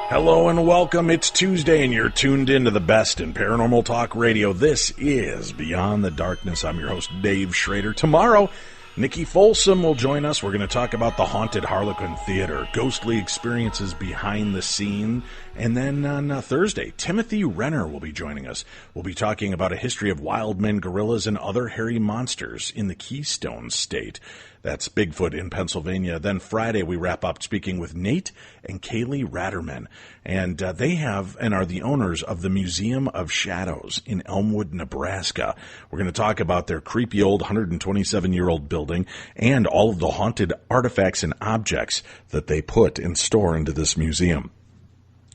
Hello and welcome. It's Tuesday and you're tuned into the best in paranormal talk radio. This is Beyond the Darkness. I'm your host, Dave Schrader. Tomorrow, Nikki Folsom will join us. We're going to talk about the Haunted Harlequin Theater, ghostly experiences behind the scene. And then on Thursday, Timothy Renner will be joining us. We'll be talking about a history of wild men, gorillas, and other hairy monsters in the Keystone State. That's Bigfoot in Pennsylvania. Then Friday, we wrap up speaking with Nate and Kaylee Ratterman. And they have and are the owners of the Museum of Shadows in Elmwood, Nebraska. We're going to talk about their creepy old 127-year-old building and all of the haunted artifacts and objects that they put and store into this museum.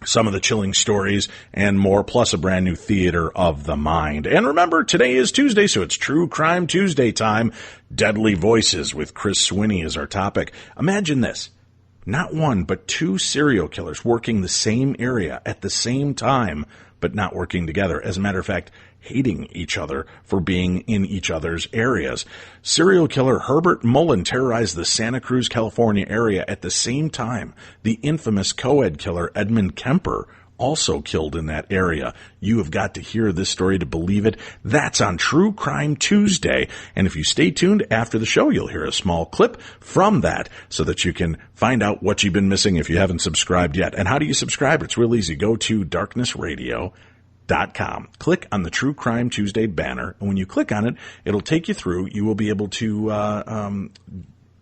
Some of the chilling stories and more, plus a brand new theater of the mind. And remember, today is Tuesday, so it's True Crime Tuesday time. Deadly Voices with Chris Swinney is our topic. Imagine this. Not one, but two serial killers working the same area at the same time, but not working together. As a matter of fact, hating each other for being in each other's areas. Serial killer Herbert Mullen terrorized the Santa Cruz, California area at the same time. The infamous co-ed killer Edmund Kemper also killed in that area. You have got to hear this story to believe it. That's on True Crime Tuesday. And if you stay tuned after the show, you'll hear a small clip from that so that you can find out what you've been missing if you haven't subscribed yet. And how do you subscribe? It's real easy. Go to darknessradio.com. Click on the True Crime Tuesday banner, and when you click on it, it'll take you through. You will be able to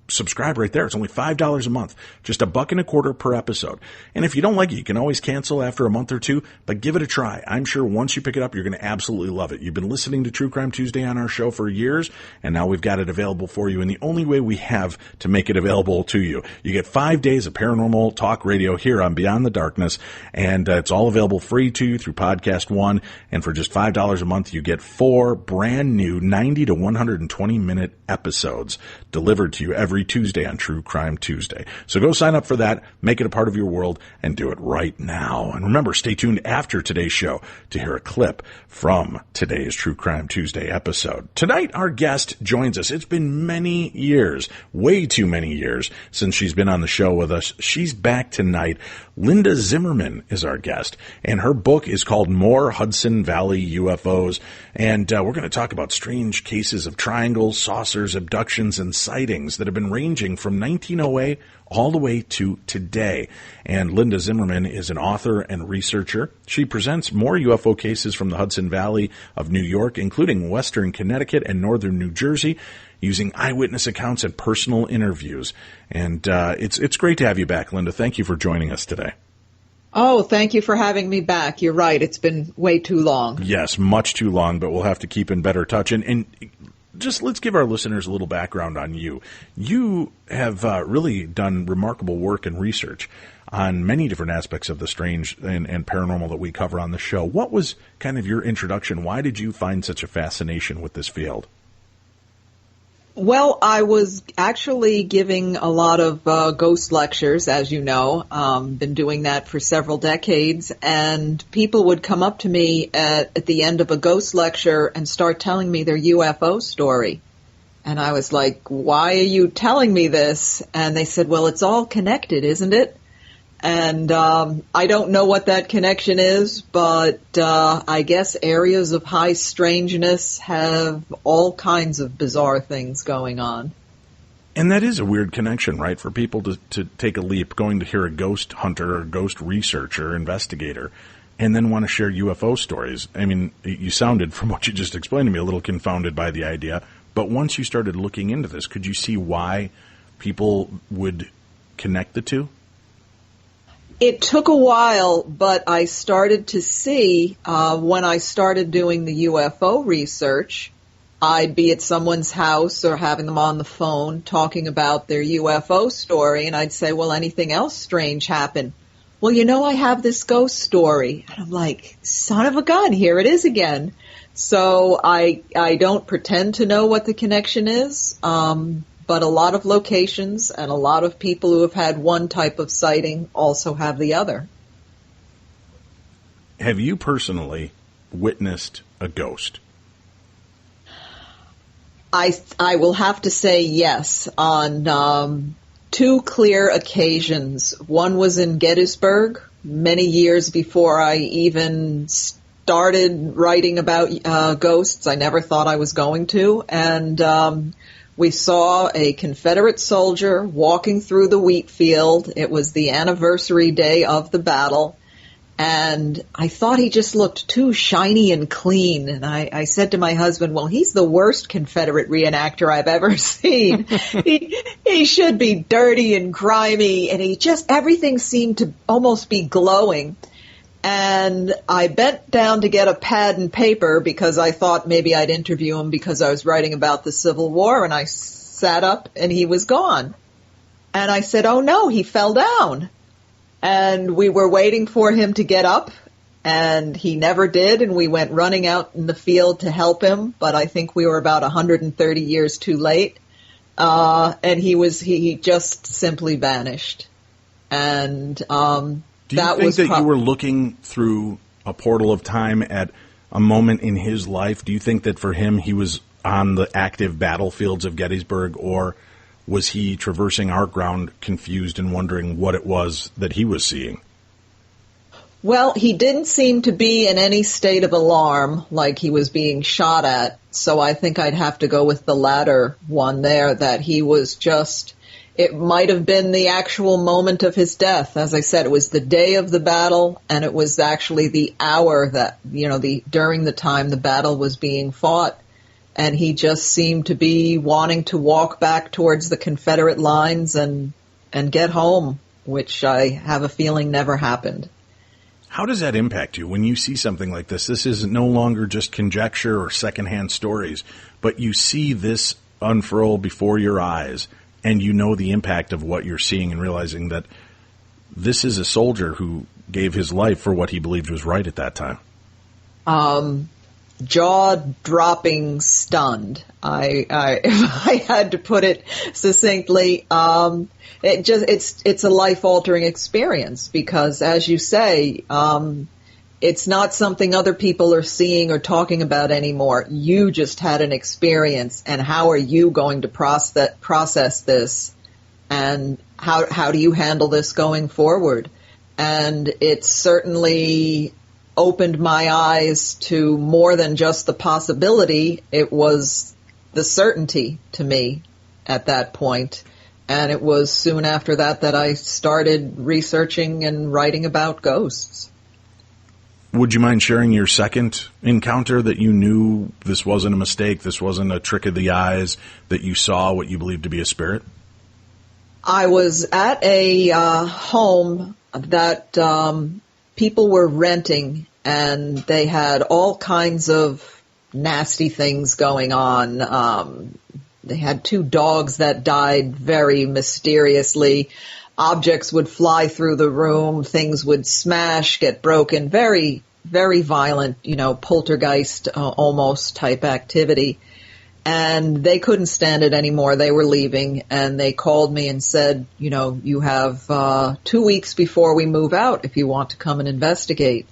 subscribe right there. It's only $5 a month, just $1.25 per episode. And if you don't like it, you can always cancel after a month or two, but give it a try. I'm sure once you pick it up, you're going to absolutely love it. You've been listening to True Crime Tuesday on our show for years, and now we've got it available for you. And the only way we have to make it available to you, you get 5 days of paranormal talk radio here on Beyond the Darkness, and it's all available free to you through Podcast One. And for just $5 a month, you get 4 brand new 90 to 120 minute episodes delivered to you every Tuesday on True Crime Tuesday. So go sign up for that, make it a part of your world, and do it right now. And remember, stay tuned after today's show to hear a clip from today's True Crime Tuesday episode. Tonight, our guest joins us. It's been many years, way too many years, since she's been on the show with us. She's back tonight. Linda Zimmerman is our guest, and her book is called More Hudson Valley UFOs. And we're going to talk about strange cases of triangles, saucers, abductions, and sightings that have been ranging from 1908 all the way to today. And Linda Zimmerman is an author and researcher. She presents more UFO cases from the Hudson Valley of New York, including western Connecticut and northern New Jersey, using eyewitness accounts and personal interviews. And it's great to have you back, Linda. Thank you for joining us today. Oh, thank you for having me back. You're right. It's been way too long. Yes, much too long, but we'll have to keep in better touch. And just let's give our listeners a little background on you. You have really done remarkable work and research on many different aspects of the strange and paranormal that we cover on the show. What was kind of your introduction? Why did you find such a fascination with this field? Well, I was actually giving a lot of ghost lectures, as you know. Been doing that for several decades, and people would come up to me at the end of a ghost lecture and start telling me their UFO story. And I was like, why are you telling me this? And they said, well, it's all connected, isn't it? And I don't know what that connection is, but I guess areas of high strangeness have all kinds of bizarre things going on. And that is a weird connection, right, for people to take a leap, going to hear a ghost hunter or ghost researcher, investigator, and then want to share UFO stories. I mean, you sounded, from what you just explained to me, a little confounded by the idea. But once you started looking into this, could you see why people would connect the two? It took a while, but I started to see when I started doing the UFO research, I'd be at someone's house or having them on the phone talking about their UFO story, and I'd say, well, anything else strange happen? Well, you know, I have this ghost story. And I'm like, son of a gun, here it is again. So I don't pretend to know what the connection is, but a lot of locations and a lot of people who have had one type of sighting also have the other. Have you personally witnessed a ghost? I will have to say yes on two clear occasions. One was in Gettysburg, many years before I even started writing about ghosts. I never thought I was going to. And we saw a Confederate soldier walking through the wheat field. It was the anniversary day of the battle. And I thought he just looked too shiny and clean. And I said to my husband, well, he's the worst Confederate reenactor I've ever seen. He should be dirty and grimy. And everything seemed to almost be glowing. And I bent down to get a pad and paper because I thought maybe I'd interview him because I was writing about the Civil War. And I sat up and he was gone. And I said, oh no, he fell down. And we were waiting for him to get up, and he never did, and we went running out in the field to help him, but I think we were about 130 years too late, and he just simply vanished. And Do you think that you were looking through a portal of time at a moment in his life? Do you think that for him he was on the active battlefields of Gettysburg, or was he traversing our ground confused and wondering what it was that he was seeing? Well, he didn't seem to be in any state of alarm like he was being shot at, so I think I'd have to go with the latter one there, that he was just, it might have been the actual moment of his death. As I said, it was the day of the battle, and it was actually the hour that, during the time the battle was being fought. And he just seemed to be wanting to walk back towards the Confederate lines and get home, which I have a feeling never happened. How does that impact you when you see something like this? This is no longer just conjecture or secondhand stories, but you see this unfurl before your eyes, and you know the impact of what you're seeing and realizing that this is a soldier who gave his life for what he believed was right at that time. Jaw-dropping stunned. If I had to put it succinctly, it's a life-altering experience because, as you say, it's not something other people are seeing or talking about anymore. You just had an experience, and how are you going to process this, and how do you handle this going forward? And it's certainly opened my eyes to more than just the possibility. It was the certainty to me at that point. And it was soon after that I started researching and writing about ghosts. Would you mind sharing your second encounter that you knew this wasn't a mistake, this wasn't a trick of the eyes, that you saw what you believed to be a spirit? I was at a home that people were renting, and they had all kinds of nasty things going on. They had 2 dogs that died very mysteriously. Objects would fly through the room. Things would smash, get broken. Very, very violent, poltergeist almost type activity. And they couldn't stand it anymore. They were leaving, and they called me and said, you have 2 weeks before we move out if you want to come and investigate.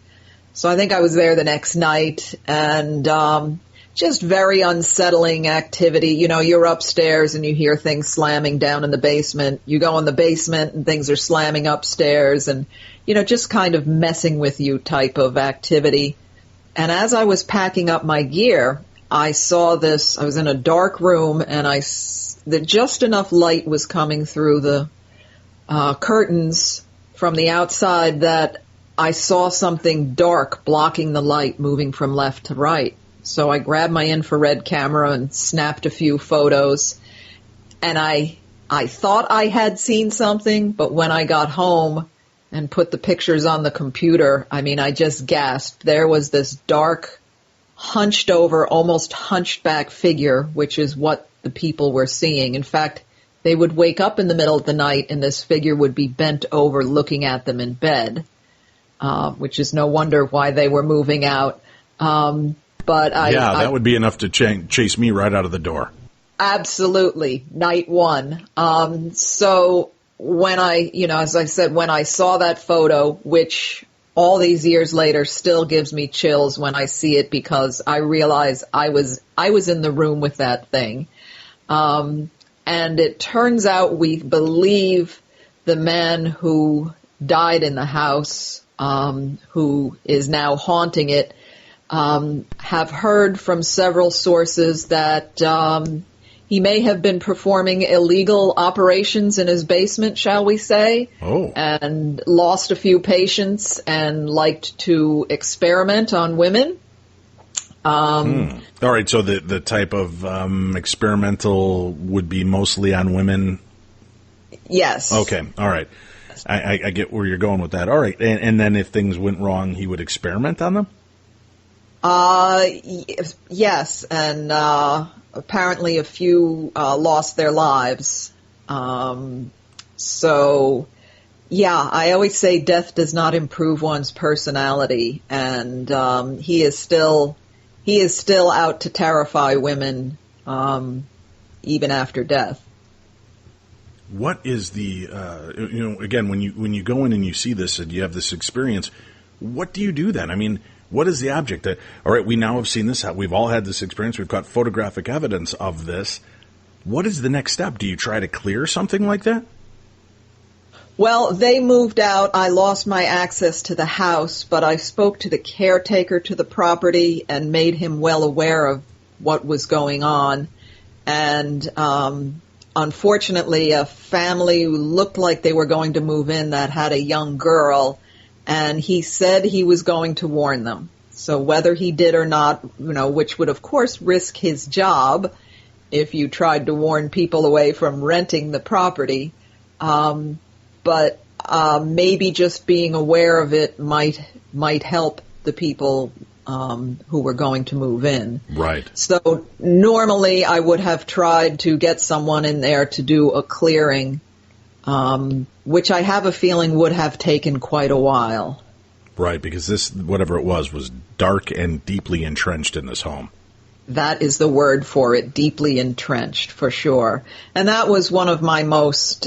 So I think I was there the next night, and just very unsettling activity. You're upstairs and you hear things slamming down in the basement. You go in the basement and things are slamming upstairs, and, just kind of messing with you type of activity. And as I was packing up my gear, I saw this. I was in a dark room, and just enough light was coming through the curtains from the outside that I saw something dark blocking the light, moving from left to right. So I grabbed my infrared camera and snapped a few photos. And I thought I had seen something, but when I got home and put the pictures on the computer, I just gasped. There was this dark, hunched over, almost hunched back figure, which is what the people were seeing. In fact, they would wake up in the middle of the night and this figure would be bent over looking at them in bed, which is no wonder why they were moving out. But that would be enough to chase me right out of the door. Absolutely. Night one. So when as I said, when I saw that photo, which all these years later still gives me chills when I see it because I realize I was in the room with that thing. And it turns out we believe the man who died in the house, who is now haunting it, have heard from several sources that he may have been performing illegal operations in his basement, shall we say, and lost a few patients and liked to experiment on women. All right, so the type of experimental would be mostly on women? Yes. Okay, all right. I get where you're going with that. All right, and then if things went wrong, he would experiment on them? Yes, and apparently a few lost their lives. So, yeah, I always say death does not improve one's personality, and he is still out to terrify women, even after death. What is the again, when you go in and you see this and you have this experience, what do you do then? I mean, what is the object? All right, we now have seen this. We've all had this experience. We've got photographic evidence of this. What is the next step? Do you try to clear something like that? Well, they moved out. I lost my access to the house, but I spoke to the caretaker to the property and made him well aware of what was going on. And unfortunately, a family who looked like they were going to move in that had a young girl, and he said he was going to warn them. So whether he did or not, which would of course risk his job if you tried to warn people away from renting the property, but maybe just being aware of it might help the people who were going to move in. Right. So normally I would have tried to get someone in there to do a clearing, which I have a feeling would have taken quite a while. Right, because this, whatever it was dark and deeply entrenched in this home. That is the word for it, deeply entrenched, for sure. And that was one of my most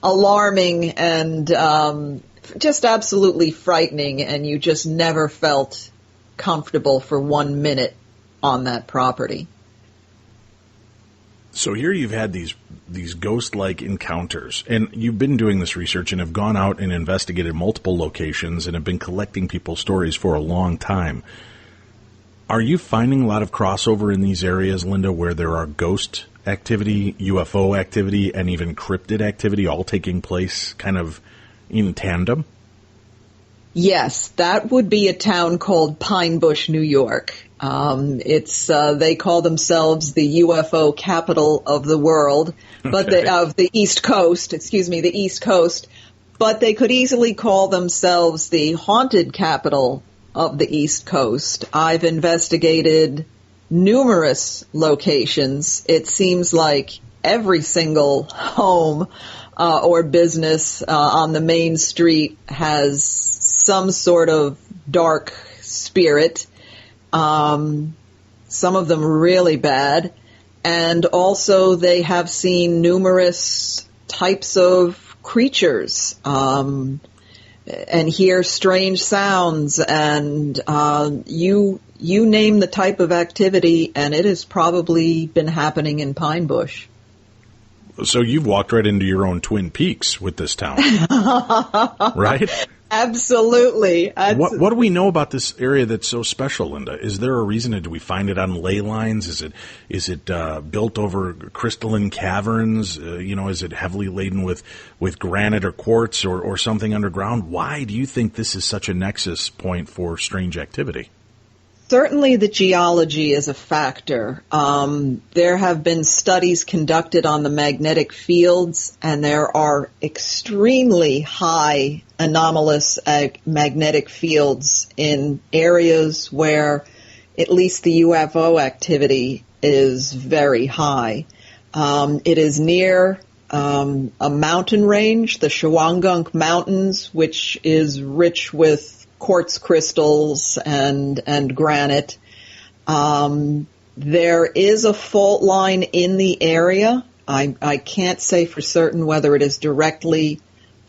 alarming and just absolutely frightening, and you just never felt comfortable for 1 minute on that property. So here you've had these ghost-like encounters, and you've been doing this research and have gone out and investigated multiple locations and have been collecting people's stories for a long time. Are you finding a lot of crossover in these areas, Linda, where there are ghost activity, UFO activity, and even cryptid activity all taking place kind of in tandem? Yes, that would be a town called Pine Bush, New York. They call themselves the UFO capital of the world, but of the East Coast, the East Coast, but they could easily call themselves the haunted capital of the East Coast. I've investigated numerous locations. It seems like every single home or business on the main street has some sort of dark spirit. Some of them really bad. And also they have seen numerous types of creatures, and hear strange sounds, and you name the type of activity, and it has probably been happening in Pine Bush. So you've walked right into your own Twin Peaks with this town, right? Absolutely. What do we know about this area that's so special, Linda? Is there a reason? Do we find it on ley lines? Is it built over crystalline caverns? Is it heavily laden with granite or quartz or something underground? Why do you think this is such a nexus point for strange activity? Certainly the geology is a factor. There have been studies conducted on the magnetic fields, and there are extremely high anomalous magnetic fields in areas where at least the UFO activity is very high. It is near a mountain range, the Shawangunk Mountains, which is rich with quartz crystals and granite. There is a fault line in the area. I can't say for certain whether it is directly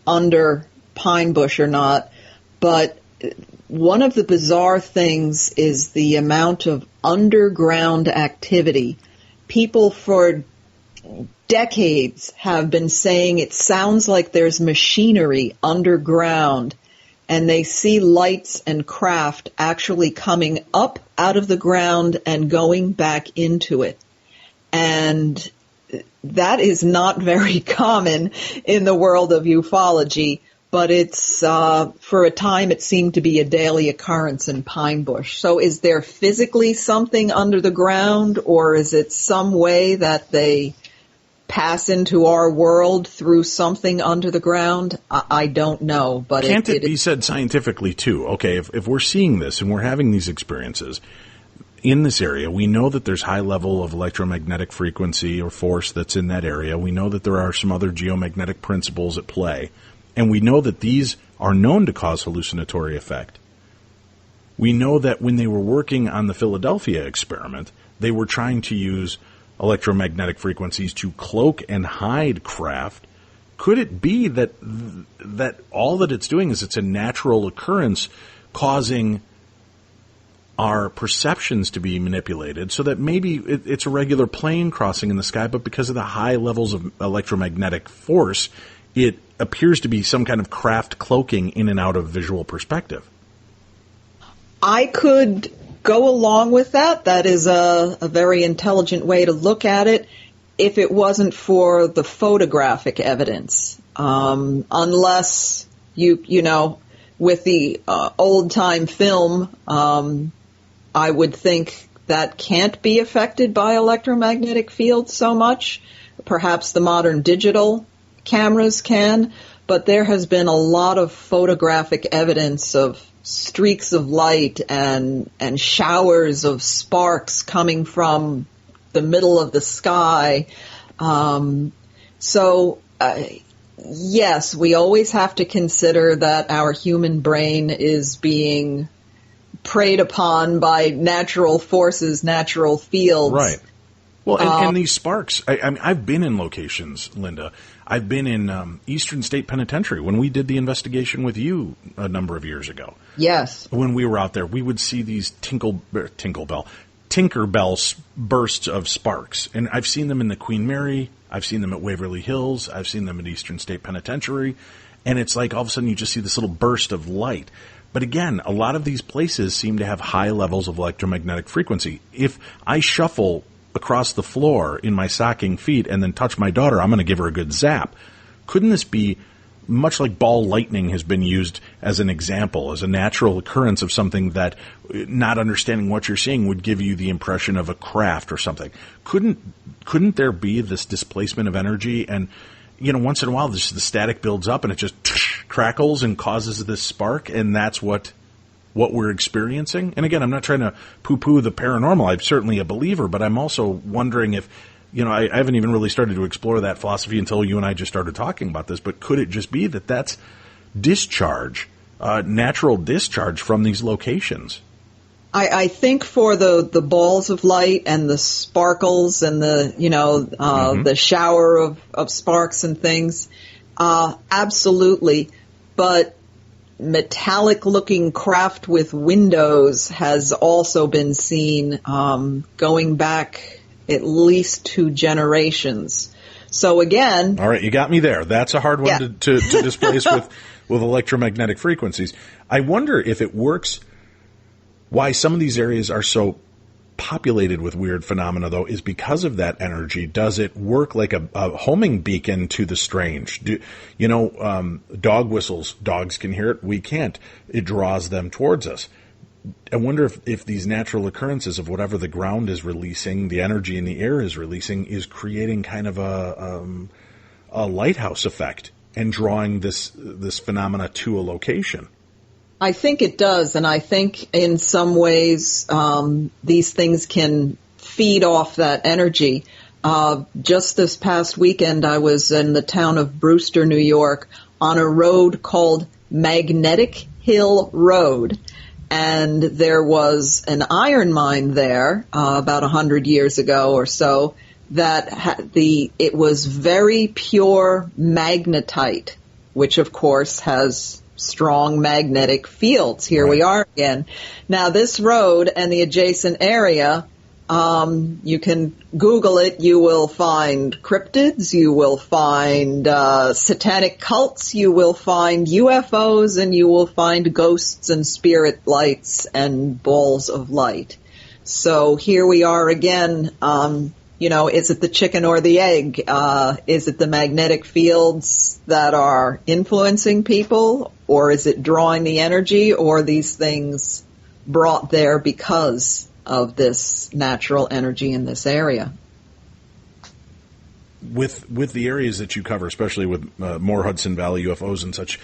under Pine Bush or not, but one of the bizarre things is the amount of underground activity. People for decades have been saying it sounds like there's machinery underground, and they see lights and craft actually coming up out of the ground and going back into it. And that is not very common in the world of ufology, but it's, for a time, it seemed to be a daily occurrence in Pine Bush. So is there physically something under the ground, or is it some way that they pass into our world through something under the ground? I don't know, but can't it be said scientifically too? Okay, if we're seeing this and we're having these experiences in this area, we know that there's high level of electromagnetic frequency or force that's in that area. We know that there are some other geomagnetic principles at play, and we know that these are known to cause hallucinatory effect. We know that when they were working on the Philadelphia experiment, they were trying to use electromagnetic frequencies to cloak and hide craft. Could it be that all that it's doing is it's a natural occurrence causing our perceptions to be manipulated, so that maybe it's a regular plane crossing in the sky, but because of the high levels of electromagnetic force, it appears to be some kind of craft cloaking in and out of visual perspective? I could go along with that. That is a very intelligent way to look at it, if it wasn't for the photographic evidence. Unless you know, with the old-time film, I would think that can't be affected by electromagnetic fields so much. Perhaps the modern digital cameras can, but there has been a lot of photographic evidence of streaks of light and showers of sparks coming from the middle of the sky. Yes, we always have to consider that our human brain is being preyed upon by natural forces, natural fields. Right. Well, and these sparks, I mean, I've been in locations, Linda. I've been in Eastern State Penitentiary when we did the investigation with you a number of years ago. Yes. When we were out there, we would see these Tinkerbell bursts of sparks. And I've seen them in the Queen Mary. I've seen them at Waverly Hills. I've seen them at Eastern State Penitentiary. And it's like all of a sudden you just see this little burst of light. But again, a lot of these places seem to have high levels of electromagnetic frequency. If I shuffle across the floor in my stocking feet and then touch my daughter, I'm going to give her a good zap. Couldn't this be much like ball lightning has been used as an example, as a natural occurrence of something that, not understanding what you're seeing, would give you the impression of a craft or something? Couldn't there be this displacement of energy? And, you know, once in a while, the static builds up and it just crackles and causes this spark, and that's what we're experiencing. And again, I'm not trying to poo-poo the paranormal. I'm certainly a believer, but I'm also wondering if, you know, I haven't even really started to explore that philosophy until you and I just started talking about this, but could it just be that that's discharge, natural discharge from these locations? I think for the balls of light and the sparkles and the, you know, the shower of sparks and things, absolutely. But metallic-looking craft with windows has also been seen going back at least 2 generations. So again... All right, you got me there. That's a hard one to displace with electromagnetic frequencies. I wonder if it works, why some of these areas are so populated with weird phenomena, though, is because of that energy. Does it work like a homing beacon to the strange? Dog whistles, dogs can hear it, we can't. It draws them towards us. I wonder if these natural occurrences of whatever the ground is releasing, the energy in the air is releasing, is creating kind of a lighthouse effect and drawing this phenomena to a location. I think it does, and I think in some ways these things can feed off that energy. Just this past weekend, I was in the town of Brewster, New York, on a road called Magnetic Hill Road. And there was an iron mine there about 100 years ago or so that it was very pure magnetite, which of course has strong magnetic fields. Here we are again. Now this road and the adjacent area You can Google it. You will find cryptids. You will find satanic cults. You will find UFOs, and you will find ghosts and spirit lights and balls of light. So here we are again. Is it the chicken or the egg? Is it the magnetic fields that are influencing people, or is it drawing the energy, or these things brought there because of this natural energy in this area? With the areas that you cover, especially with more Hudson Valley UFOs and such,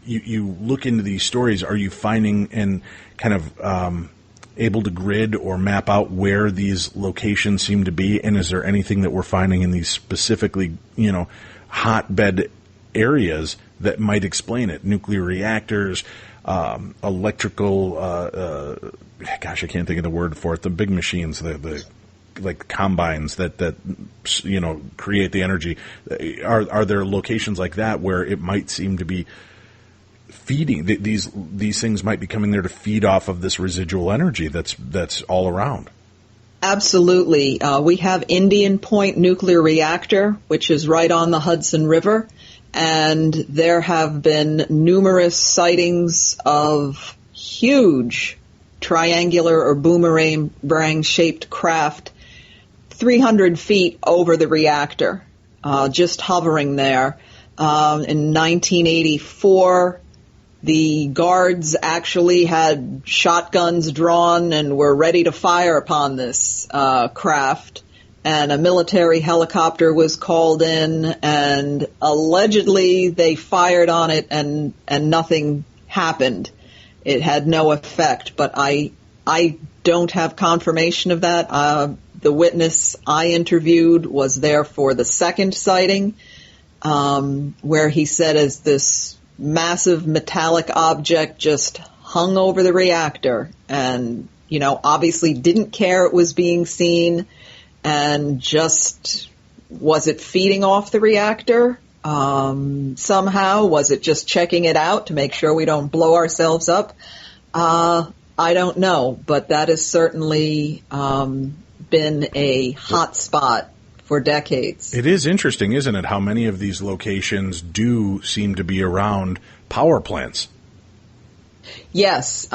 you look into these stories. Are you finding and kind of able to grid or map out where these locations seem to be? And is there anything that we're finding in these specifically, hotbed areas that might explain it? Nuclear reactors, electrical, gosh, I can't think of the word for it. The big machines, the like combines that create the energy. Are there locations like that where it might seem to be feeding these things might be coming there to feed off of this residual energy that's all around? Absolutely. We have Indian Point Nuclear Reactor, which is right on the Hudson River, and there have been numerous sightings of huge triangular or boomerang-shaped craft 300 feet over the reactor, just hovering there. In 1984, the guards actually had shotguns drawn and were ready to fire upon this craft. And a military helicopter was called in, and allegedly they fired on it, and nothing happened. It had no effect, but I don't have confirmation of that. The witness I interviewed was there for the second sighting, where he said as this massive metallic object just hung over the reactor and, obviously didn't care it was being seen, and just, was it feeding off the reactor? Somehow? Was it just checking it out to make sure we don't blow ourselves up? I don't know, but that has certainly been a hot spot for decades. It is interesting, isn't it, how many of these locations do seem to be around power plants? Yes.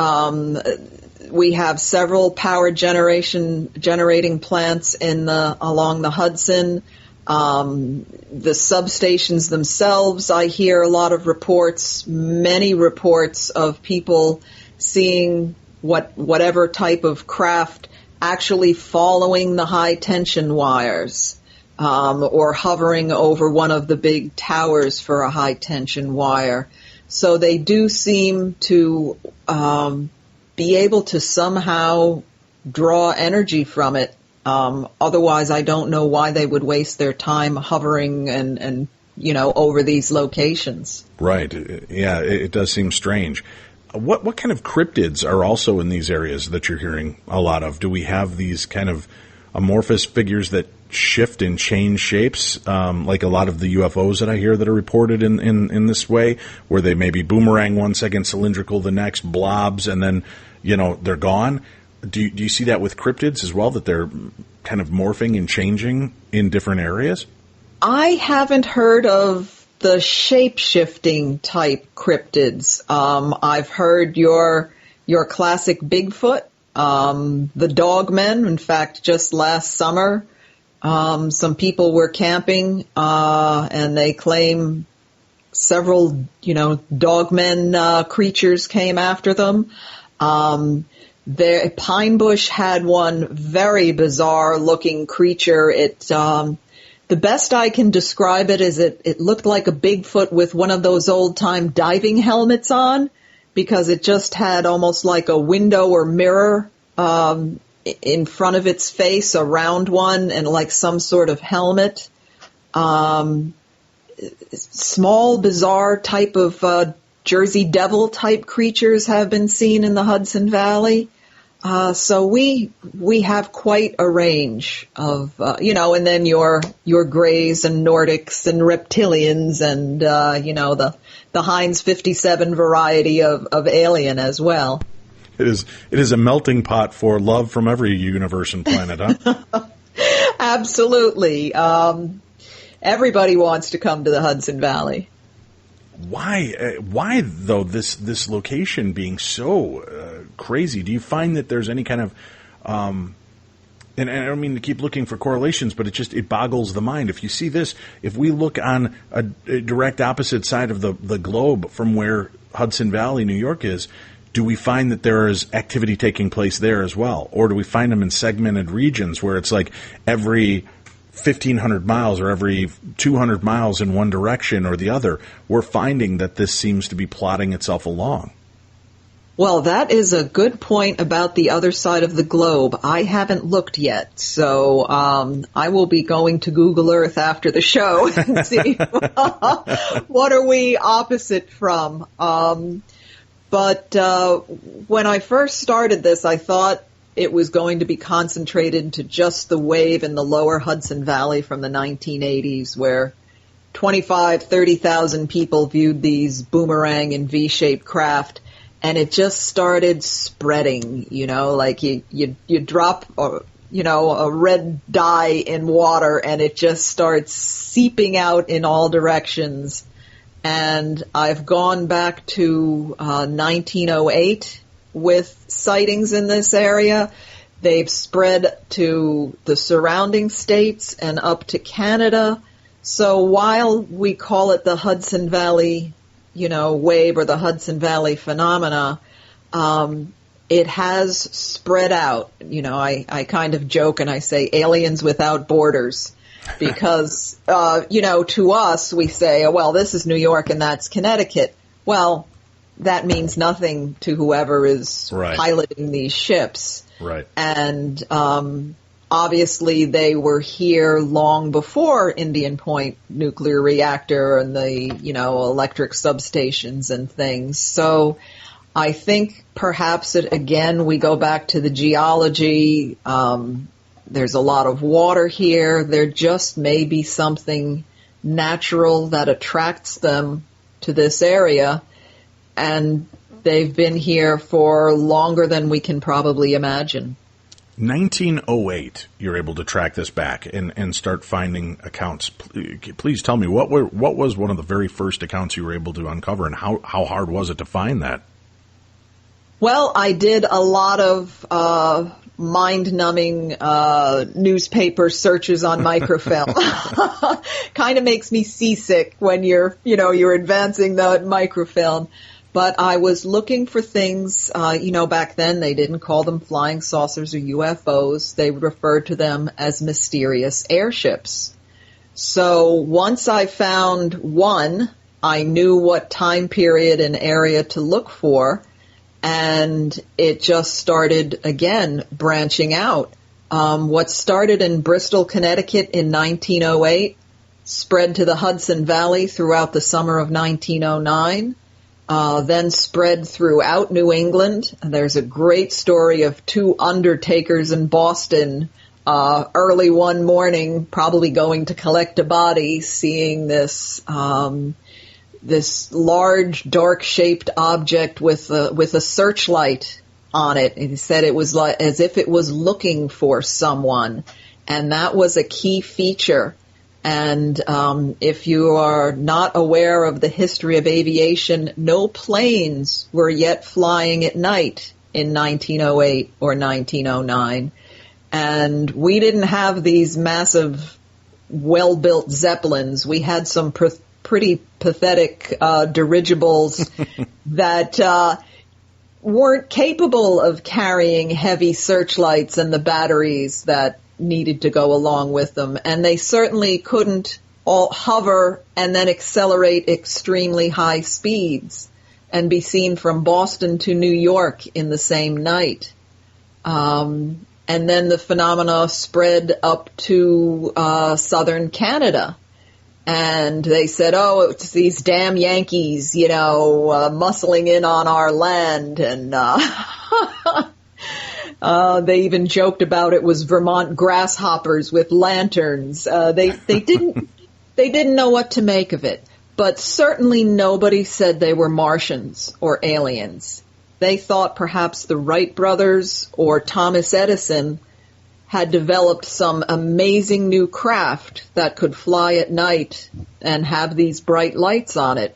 We have several power generating plants along the Hudson. The substations themselves, I hear a lot of reports, many reports of people seeing whatever type of craft actually following the high tension wires, or hovering over one of the big towers for a high tension wire. So they do seem to be able to somehow draw energy from it. Otherwise, I don't know why they would waste their time hovering and over these locations. Right. Yeah, it does seem strange. What kind of cryptids are also in these areas that you're hearing a lot of? Do we have these kind of amorphous figures that shift and change shapes, like a lot of the UFOs that I hear that are reported in this way, where they maybe boomerang 1 second, cylindrical the next, blobs, and then, they're gone? Do you see that with cryptids as well, that they're kind of morphing and changing in different areas? I haven't heard of the shape-shifting type cryptids. I've heard your classic Bigfoot, the Dogmen. In fact, just last summer, some people were camping, and they claim several, Dogmen creatures came after them. Pine Bush had one very bizarre-looking creature. The best I can describe it is it looked like a Bigfoot with one of those old-time diving helmets on, because it just had almost like a window or mirror in front of its face, a round one, and like some sort of helmet. Small, bizarre type of Jersey Devil type creatures have been seen in the Hudson Valley. So we have quite a range of, and then your Greys and Nordics and reptilians and, the Heinz 57 variety of alien as well. It is a melting pot for love from every universe and planet, huh? Absolutely. Everybody wants to come to the Hudson Valley. Why though this location being so crazy? Do you find that there's any kind of and I don't mean to keep looking for correlations, but it boggles the mind. If you see this, if we look on a direct opposite side of the globe from where Hudson Valley, New York is, do we find that there is activity taking place there as well? Or do we find them in segmented regions where it's like every 1,500 miles or every 200 miles in one direction or the other? We're finding that this seems to be plotting itself along. Well, that is a good point about the other side of the globe. I haven't looked yet, so I will be going to Google Earth after the show and see what are we opposite from. But when I first started this, I thought it was going to be concentrated to just the wave in the lower Hudson Valley from the 1980s, where 30,000 people viewed these boomerang and V-shaped craft. And it just started spreading, like you drop, a red dye in water and it just starts seeping out in all directions. And I've gone back to 1908 with sightings in this area. They've spread to the surrounding states and up to Canada. So while we call it the Hudson Valley wave or the Hudson Valley phenomena, it has spread out. I kind of joke and I say aliens without borders because, to us we say, oh, well, this is New York and that's Connecticut. Well, that means nothing to whoever is piloting these ships. Right. And, obviously, they were here long before Indian Point nuclear reactor and the, electric substations and things. So I think perhaps we go back to the geology. There's a lot of water here. There just may be something natural that attracts them to this area. And they've been here for longer than we can probably imagine. 1908, you're able to track this back and start finding accounts. Please tell me, what was one of the very first accounts you were able to uncover, and how hard was it to find that? Well, I did a lot of mind-numbing newspaper searches on microfilm. Kind of makes me seasick when you're advancing the microfilm. But I was looking for things, back then they didn't call them flying saucers or UFOs. They referred to them as mysterious airships. So once I found one, I knew what time period and area to look for, and it just started, again, branching out. What started in Bristol, Connecticut in 1908 spread to the Hudson Valley throughout the summer of 1909. Then spread throughout New England. There's a great story of two undertakers in Boston early one morning, probably going to collect a body, seeing this large, dark-shaped object with a searchlight on it. And he said it was like as if it was looking for someone, and that was a key feature. And if you are not aware of the history of aviation, no planes were yet flying at night in 1908 or 1909. And we didn't have these massive, well-built Zeppelins. We had some pretty pathetic dirigibles that weren't capable of carrying heavy searchlights and the batteries that needed to go along with them, and they certainly couldn't all hover and then accelerate extremely high speeds and be seen from Boston to New York in the same night. And then the phenomena spread up to southern Canada, and they said, oh, it's these damn Yankees, muscling in on our land, and they even joked about it was Vermont grasshoppers with lanterns. They didn't know what to make of it, but certainly nobody said they were Martians or aliens. they thought perhaps the Wright brothers or Thomas Edison had developed some amazing new craft that could fly at night and have these bright lights on it.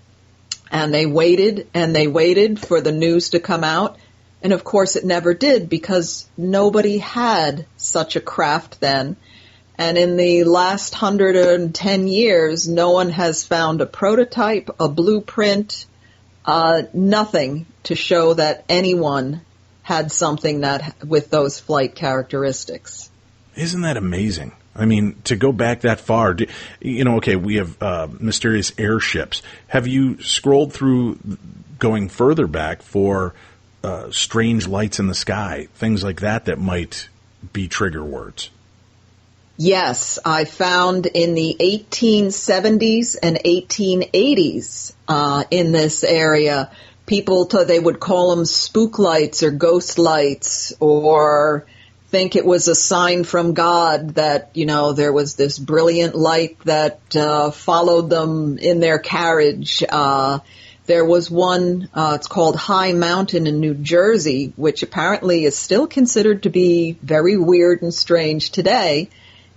And they waited for the news to come out. And of course it never did, because nobody had such a craft then. And in the last 110 years, no one has found a prototype, a blueprint, nothing to show that anyone had something that with those flight characteristics. Isn't that amazing? I mean, to go back that far, we have mysterious airships. Have you scrolled through going further back for strange lights in the sky, things like that might be trigger words? Yes, I found in the 1870s and 1880s in this area, they would call them spook lights or ghost lights, or think it was a sign from God that, there was this brilliant light that followed them in their carriage. There was one, it's called High Mountain in New Jersey, which apparently is still considered to be very weird and strange today.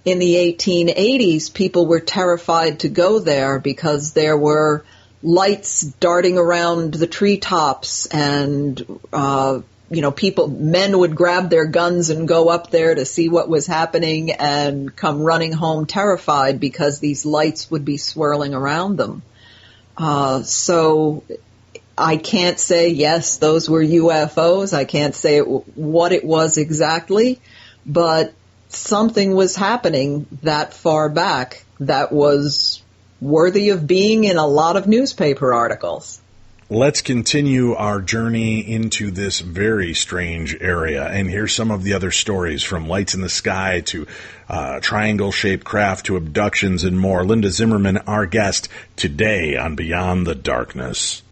In the 1880s, people were terrified to go there because there were lights darting around the treetops, and, men would grab their guns and go up there to see what was happening and come running home terrified because these lights would be swirling around them. So I can't say, yes, those were UFOs. I can't say what it was exactly, but something was happening that far back that was worthy of being in a lot of newspaper articles. Let's continue our journey into this very strange area, and here's some of the other stories, from lights in the sky to triangle-shaped craft to abductions and more. Linda Zimmerman, our guest today on Beyond the Darkness.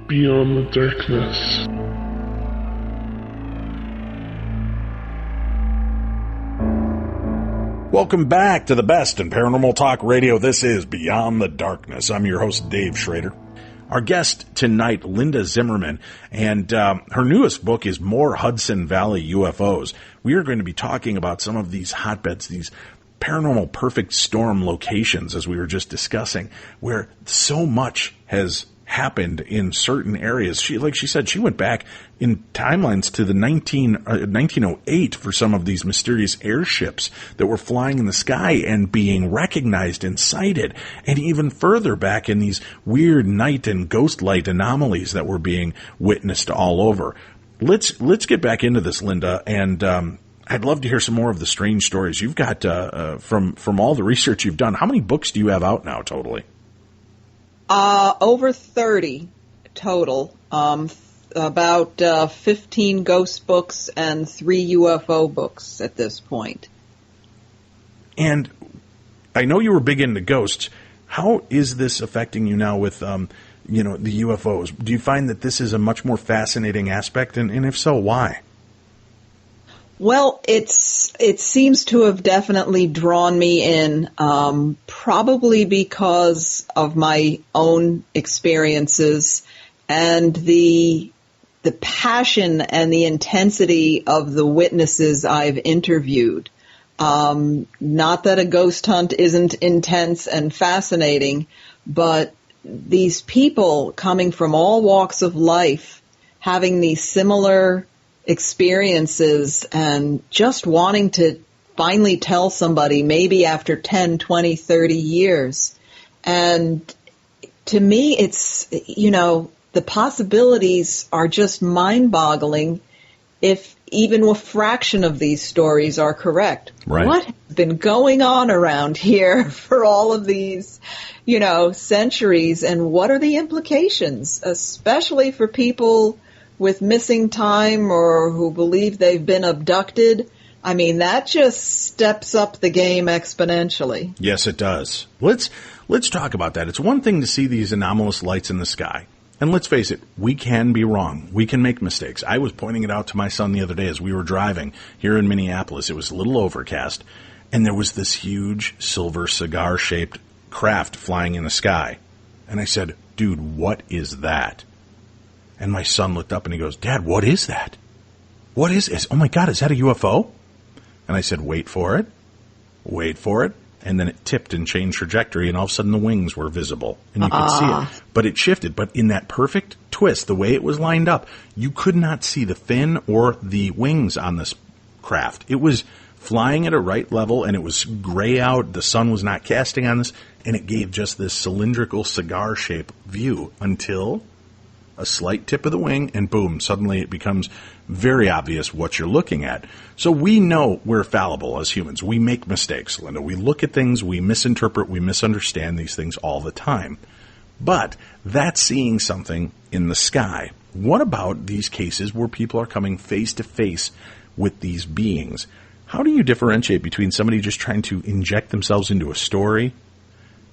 Beyond the Darkness. Welcome back to the best in paranormal talk radio. This is Beyond the Darkness. I'm your host, Dave Schrader. Our guest tonight, Linda Zimmerman, and her newest book is More Hudson Valley UFOs. We are going to be talking about some of these hotbeds, these paranormal perfect storm locations, as we were just discussing, where so much has happened in certain areas. Like she said, she went back in timelines to the 1908 for some of these mysterious airships that were flying in the sky and being recognized and sighted, and even further back in these weird night and ghost light anomalies that were being witnessed all over. Let's get back into this, Linda, and I'd love to hear some more of the strange stories you've got from all the research you've done. How many books do you have out now totally? Over 30 total. About 15 ghost books and 3 UFO books at this point. And I know you were big into ghosts. How is this affecting you now with, the UFOs? Do you find that this is a much more fascinating aspect? And if so, why? Well, it seems to have definitely drawn me in, probably because of my own experiences and the passion and the intensity of the witnesses I've interviewed. Not that a ghost hunt isn't intense and fascinating, but these people coming from all walks of life, having these similar experiences and just wanting to finally tell somebody, maybe after 10, 20, 30 years. And to me, it's, the possibilities are just mind-boggling if even a fraction of these stories are correct. Right. What has been going on around here for all of these, centuries, and what are the implications, especially for people with missing time or who believe they've been abducted? I mean, that just steps up the game exponentially. Yes, it does. Let's talk about that. It's one thing to see these anomalous lights in the sky, And let's face it, we can be wrong. We can make mistakes. I was pointing it out to my son the other day as we were driving here in Minneapolis. It was a little overcast, and there was this huge silver cigar-shaped craft flying in the sky. And I said, dude, what is that? And my son looked up and he goes, Dad, what is that? What is this? Oh my God, is that a UFO? And I said, wait for it. Wait for it. And then it tipped and changed trajectory, and all of a sudden the wings were visible, and you could see it. But it shifted. But in that perfect twist, the way it was lined up, you could not see the fin or the wings on this craft. It was flying at a right level, and it was gray out. The sun was not casting on this, and it gave just this cylindrical cigar-shaped view until a slight tip of the wing, and boom, suddenly it becomes very obvious what you're looking at. So we know we're fallible as humans. We make mistakes, Linda. We look at things, we misinterpret, we misunderstand these things all the time. But that's seeing something in the sky. What about these cases where people are coming face to face with these beings? How do you differentiate between somebody just trying to inject themselves into a story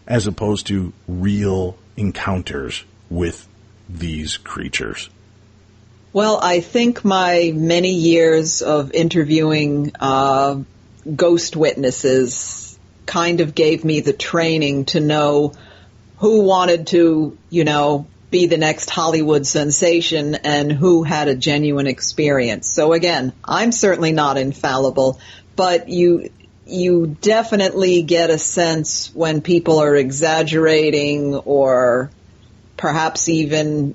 as opposed to real encounters with these creatures? Well, I think my many years of interviewing ghost witnesses kind of gave me the training to know who wanted to, be the next Hollywood sensation and who had a genuine experience. So again, I'm certainly not infallible, but you definitely get a sense when people are exaggerating or perhaps even,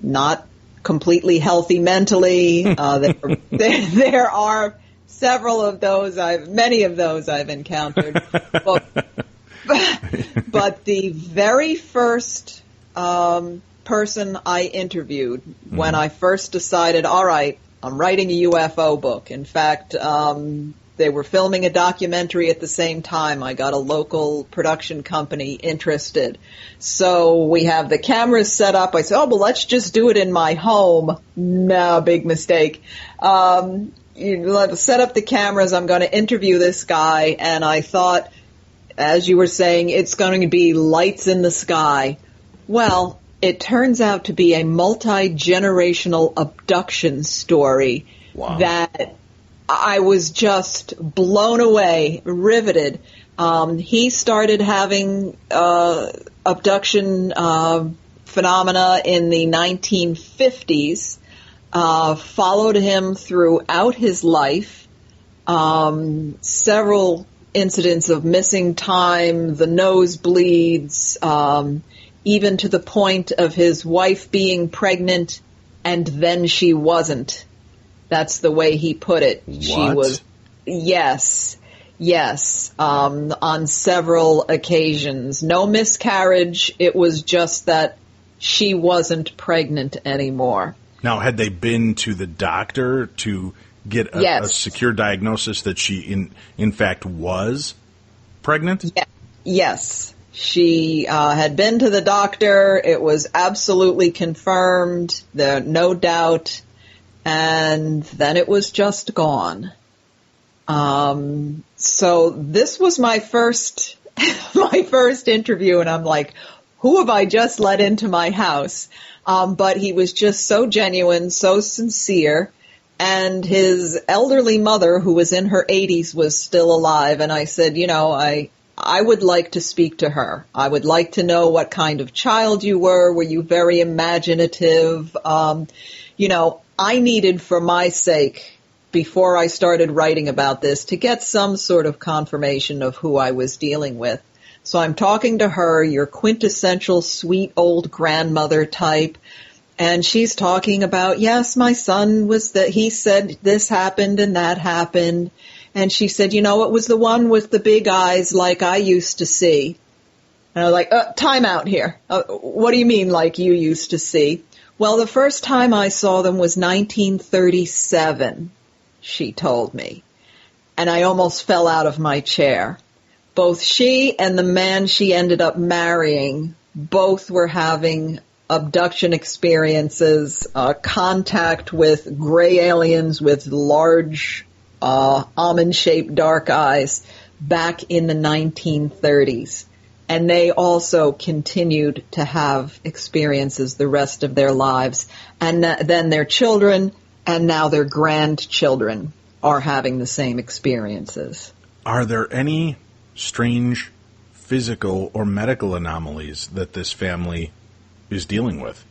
not completely healthy mentally. There are several of those, many of those I've encountered. But the very first person I interviewed when I first decided, all right, I'm writing a UFO book. In fact, they were filming a documentary at the same time. I got a local production company interested. So we have the cameras set up. I said, well, let's just do it in my home. No, big mistake. Set up the cameras. I'm going to interview this guy. And I thought, as you were saying, it's going to be lights in the sky. Well, it turns out to be a multi-generational abduction story. Wow. That I was just blown away, riveted. He started having abduction phenomena in the 1950s, followed him throughout his life, several incidents of missing time, the nosebleeds, even to the point of his wife being pregnant and then she wasn't. That's the way he put it. What? She was, yes, on several occasions. No miscarriage. It was just that she wasn't pregnant anymore. Now, had they been to the doctor to get a secure diagnosis that she, in fact, was pregnant? Yes. She had been to the doctor. It was absolutely confirmed. There, no doubt. And then it was just gone. So this was my first interview, and I'm like, who have I just let into my house? But he was just so genuine, so sincere, and his elderly mother, who was in her 80s, was still alive. And I said, I would like to speak to her. I would like to know what kind of child you were. Were you very imaginative? I needed, for my sake, before I started writing about this, to get some sort of confirmation of who I was dealing with. So I'm talking to her, your quintessential sweet old grandmother type, and she's talking about, yes, my son was he said this happened and that happened. And she said, it was the one with the big eyes like I used to see. And I was like, time out here. What do you mean like you used to see? Well, the first time I saw them was 1937, she told me. And I almost fell out of my chair. Both she and the man she ended up marrying, both were having abduction experiences, contact with gray aliens with large almond-shaped dark eyes back in the 1930s. And they also continued to have experiences the rest of their lives. And then their children and now their grandchildren are having the same experiences. Are there any strange physical or medical anomalies that this family is dealing with?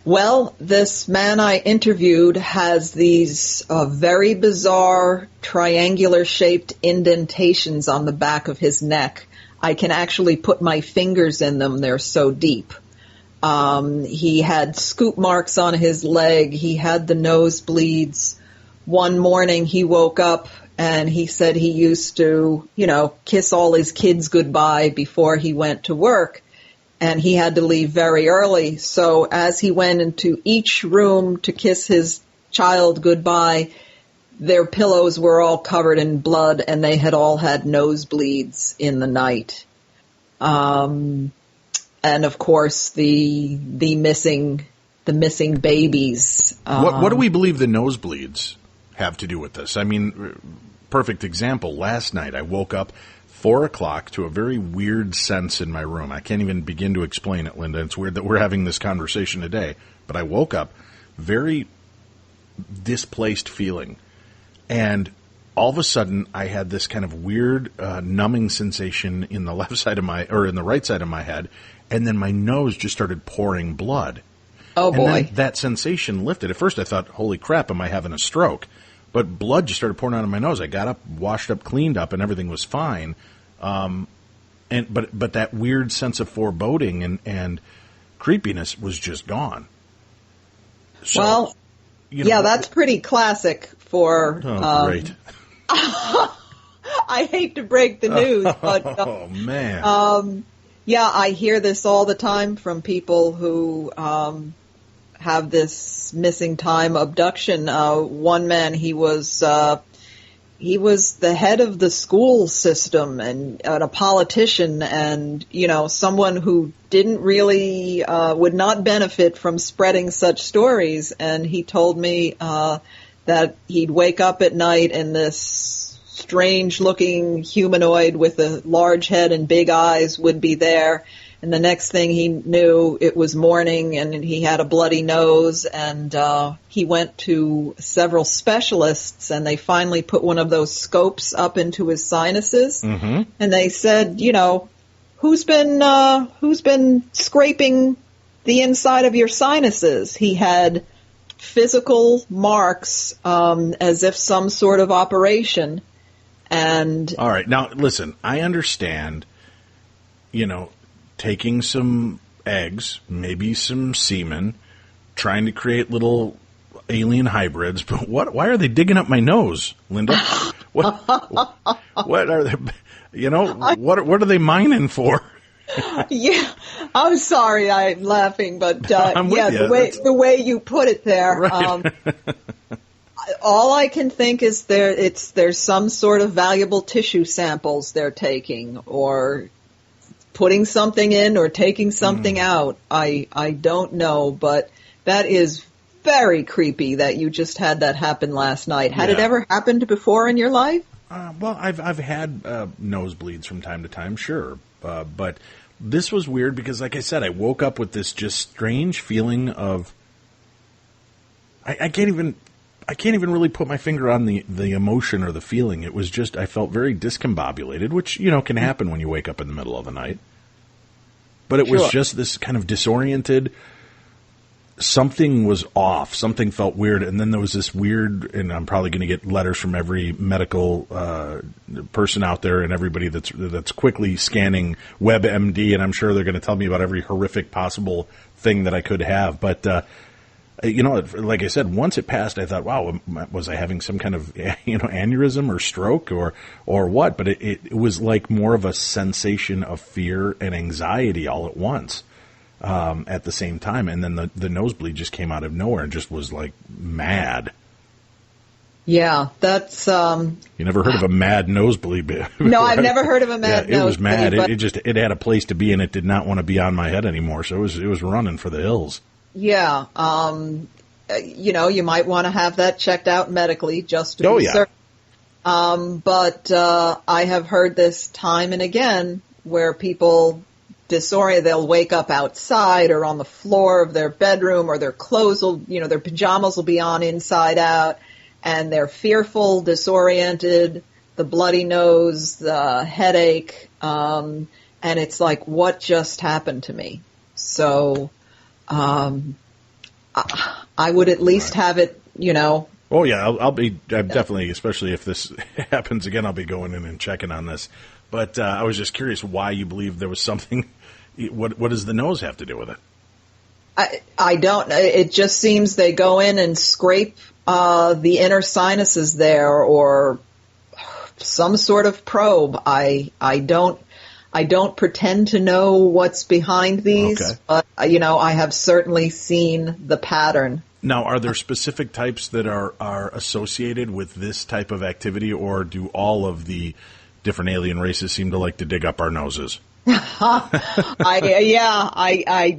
Well, this man I interviewed has these very bizarre triangular-shaped indentations on the back of his neck. I can actually put my fingers in them. They're so deep. He had scoop marks on his leg. He had the nosebleeds. One morning he woke up and he said he used to, kiss all his kids goodbye before he went to work. And he had to leave very early. So as he went into each room to kiss his child goodbye, their pillows were all covered in blood and they had all had nosebleeds in the night. And of course the missing babies. What do we believe the nosebleeds have to do with this? I mean, perfect example. Last night I woke up 4 o'clock to a very weird sense in my room. I can't even begin to explain it, Linda. It's weird that we're having this conversation today. But I woke up very displaced feeling. And all of a sudden, I had this kind of weird numbing sensation in the left side of in the right side of my head. And then my nose just started pouring blood. Oh, boy. And then that sensation lifted. At first, I thought, holy crap, am I having a stroke? But blood just started pouring out of my nose. I got up, washed up, cleaned up, and everything was fine. But that weird sense of foreboding and creepiness was just gone. So, that's pretty classic for. Oh, great! I hate to break the news, but oh man, I hear this all the time from people who have this missing time abduction. One man, he was the head of the school system and a politician and, someone who didn't really, would not benefit from spreading such stories. And he told me, that he'd wake up at night and this strange looking humanoid with a large head and big eyes would be there. And the next thing he knew, it was morning and he had a bloody nose and he went to several specialists and they finally put one of those scopes up into his sinuses. Mm-hmm. And they said, who's been scraping the inside of your sinuses? He had physical marks as if some sort of operation. And all right, now listen, I understand, taking some eggs, maybe some semen, trying to create little alien hybrids, but why are they digging up my nose, Linda? What are they, what are they mining for? Yeah, I'm sorry I'm laughing, but I'm with you. The way you put it there, right. all I can think is there's some sort of valuable tissue samples they're taking or putting something in or taking something out. I don't know, but that is very creepy that you just had that happen last night. Had it ever happened before in your life? Well, I've had nosebleeds from time to time, sure. But this was weird because, like I said, I woke up with this just strange feeling of I can't even really put my finger on the emotion or the feeling. It was just, I felt very discombobulated, which, can happen when you wake up in the middle of the night. But it was just this kind of disoriented, something was off, something felt weird, and then there was this weird, and I'm probably going to get letters from every medical person out there and everybody that's quickly scanning WebMD, and I'm sure they're going to tell me about every horrific possible thing that I could have. But like I said, once it passed, I thought, wow, was I having some kind of, aneurysm or stroke or what? But it was like more of a sensation of fear and anxiety all at once, at the same time. And then the nosebleed just came out of nowhere and just was like mad. Yeah, that's, You never heard of a mad nosebleed before? No, I've never heard of a mad nosebleed. It was mad. It had a place to be and it did not want to be on my head anymore. So it was running for the hills. Yeah, you might want to have that checked out medically just to be certain. But I have heard this time and again where people disorient, they'll wake up outside or on the floor of their bedroom, or their clothes will, their pajamas will be on inside out, and they're fearful, disoriented, the bloody nose, the headache, and it's like, what just happened to me? So I would at least have it, Oh, yeah, I'll be definitely, especially if this happens again, I'll be going in and checking on this. But I was just curious why you believe there was something. What does the nose have to do with it? I don't. It just seems they go in and scrape the inner sinuses there, or some sort of probe. I don't pretend to know what's behind these, okay. But I have certainly seen the pattern. Now, are there specific types that are associated with this type of activity, or do all of the different alien races seem to like to dig up our noses? I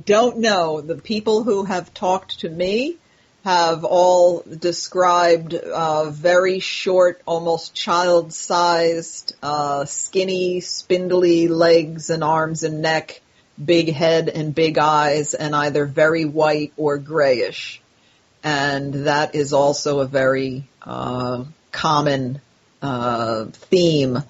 don't know. The people who have talked to me have all described very short, almost child-sized, skinny, spindly legs and arms and neck, big head and big eyes, and either very white or grayish. And that is also a very common theme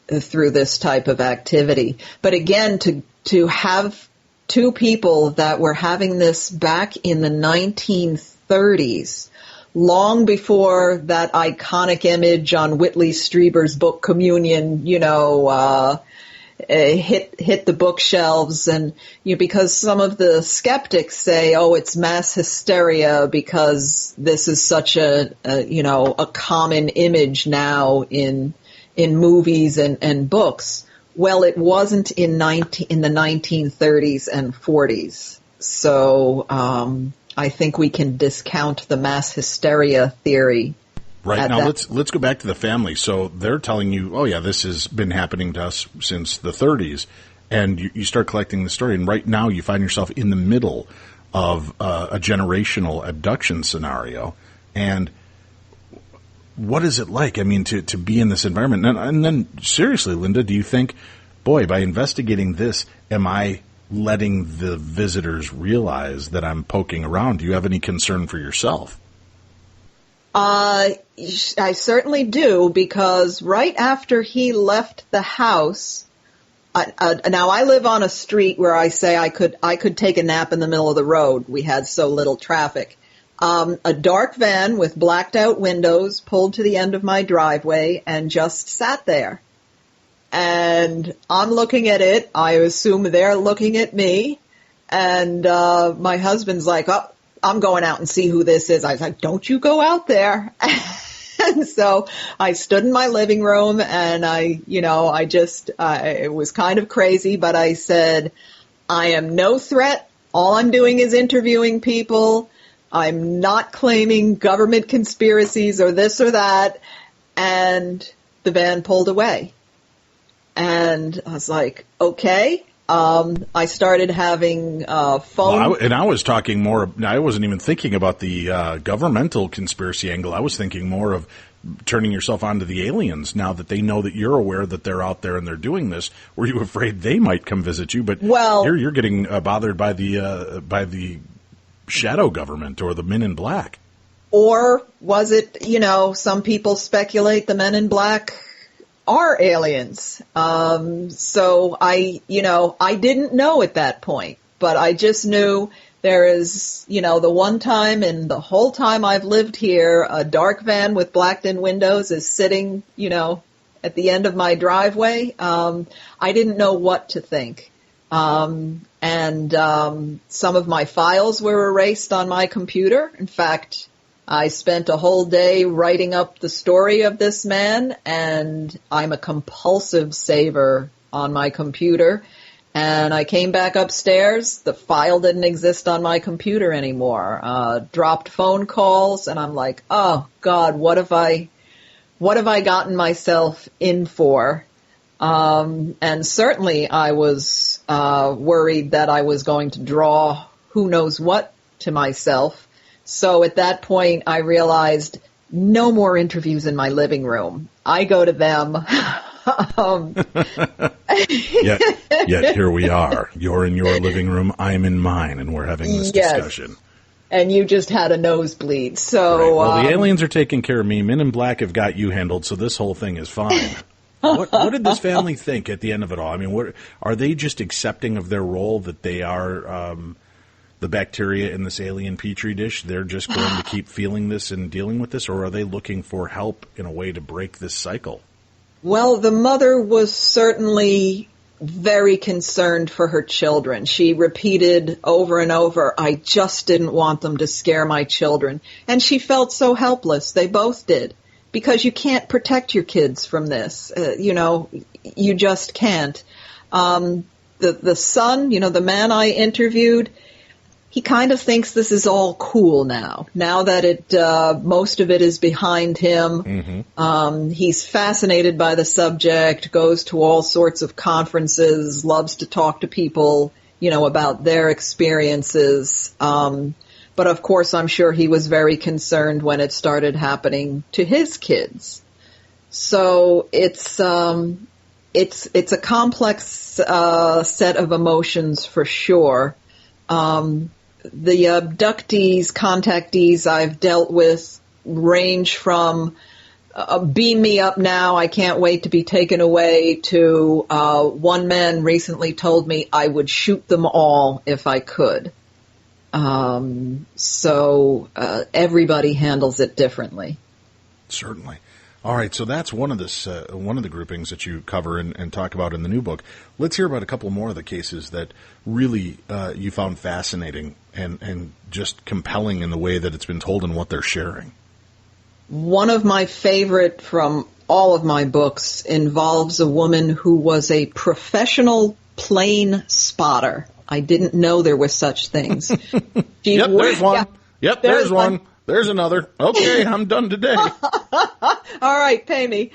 through this type of activity. But again, to have two people that were having this back in the 1930s, long before that iconic image on Whitley Strieber's book Communion, hit the bookshelves, and because some of the skeptics say, oh, it's mass hysteria because this is such a common image now in movies and books. Well, it wasn't in the 1930s and 40s. So I think we can discount the mass hysteria theory. Right. Now let's go back to the family. So they're telling you, oh yeah, this has been happening to us since the 30s, and you start collecting the story, and right now you find yourself in the middle of a generational abduction scenario. And what is it like? I mean, to be in this environment. And then seriously, Linda, do you think, boy, by investigating this, am I letting the visitors realize that I'm poking around? Do you have any concern for yourself? I certainly do, because right after he left the house, now I live on a street where I say I could take a nap in the middle of the road. We had so little traffic. A dark van with blacked out windows pulled to the end of my driveway and just sat there. And I'm looking at it. I assume they're looking at me. And my husband's like, oh, I'm going out and see who this is. I was like, don't you go out there. And so I stood in my living room, and it was kind of crazy, but I said, I am no threat. All I'm doing is interviewing people. I'm not claiming government conspiracies or this or that. And the van pulled away. And I was like, okay. I started having phone. Well, I was talking more. I wasn't even thinking about the governmental conspiracy angle. I was thinking more of turning yourself onto the aliens now that they know that you're aware that they're out there and they're doing this. Were you afraid they might come visit you? But you're getting bothered by the shadow government or the Men in Black. Or was it? Some people speculate the Men in Black are aliens. So I didn't know at that point, but I just knew there is, the one time in the whole time I've lived here, a dark van with blacked in windows is sitting, at the end of my driveway. I didn't know what to think. And some of my files were erased on my computer. In fact, I spent a whole day writing up the story of this man, and I'm a compulsive saver on my computer. And I came back upstairs, the file didn't exist on my computer anymore. Dropped phone calls, and I'm like, oh God, what have I gotten myself in for? And certainly I was worried that I was going to draw who knows what to myself. So at that point, I realized no more interviews in my living room. I go to them. Yet here we are. You're in your living room, I'm in mine, and we're having this discussion. And you just had a nosebleed. So, right. Well, the aliens are taking care of me. Men in Black have got you handled, so this whole thing is fine. What did this family think at the end of it all? I mean, what are they just accepting of their role that they are the bacteria in this alien petri dish? They're just going to keep feeling this and dealing with this, or are they looking for help in a way to break this cycle? Well, the mother was certainly very concerned for her children. She repeated over and over, I just didn't want them to scare my children. And she felt so helpless. They both did. Because you can't protect your kids from this. You just can't. The son, the man I interviewed, he kind of thinks this is all cool now. Now that most of it is behind him, he's fascinated by the subject, goes to all sorts of conferences, loves to talk to people, about their experiences. But of course, I'm sure he was very concerned when it started happening to his kids. So it's a complex set of emotions for sure. The abductees, contactees I've dealt with range from beam me up now, I can't wait to be taken away, to one man recently told me I would shoot them all if I could. So everybody handles it differently. Certainly. All right, so that's one of the groupings that you cover and talk about in the new book. Let's hear about a couple more of the cases that really you found fascinating and just compelling in the way that it's been told and what they're sharing. One of my favorite from all of my books involves a woman who was a professional plane spotter. I didn't know there were such things. Yep, there's one. Yeah, yep, there's one. There's another. Okay, I'm done today. All right, pay me.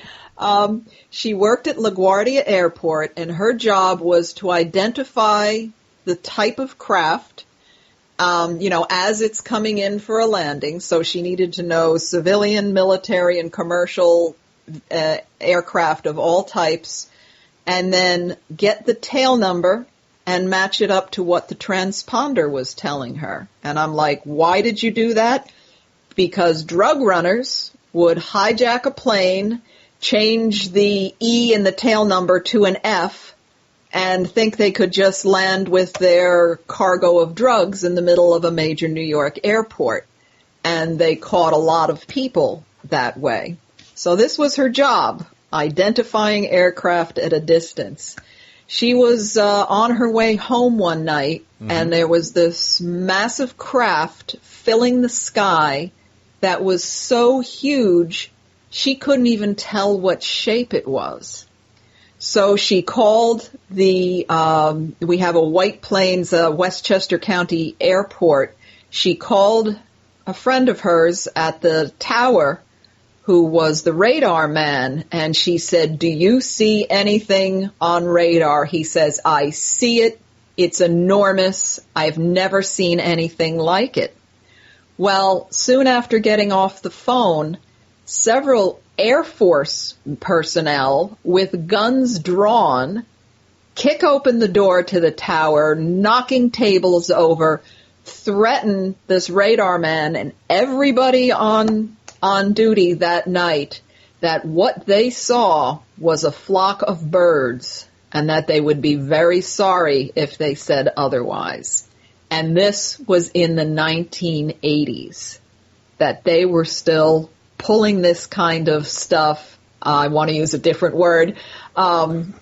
She worked at LaGuardia Airport, and her job was to identify the type of craft, as it's coming in for a landing. So she needed to know civilian, military, and commercial aircraft of all types, and then get the tail number and match it up to what the transponder was telling her. And I'm like, why did you do that? Because drug runners would hijack a plane, change the E in the tail number to an F, and think they could just land with their cargo of drugs in the middle of a major New York airport. And they caught a lot of people that way. So this was her job, identifying aircraft at a distance. She was on her way home one night, and there was this massive craft filling the sky that was so huge she couldn't even tell what shape it was. So she called we have a White Plains, Westchester County Airport. She called a friend of hers at the tower who was the radar man, and she said, do you see anything on radar? He says, I see it. It's enormous. I've never seen anything like it. Well, soon after getting off the phone, several Air Force personnel with guns drawn kick open the door to the tower, knocking tables over, threaten this radar man and everybody on duty that night that what they saw was a flock of birds and that they would be very sorry if they said otherwise. And this was in the 1980s, that they were still pulling this kind of stuff, I want to use a different word, and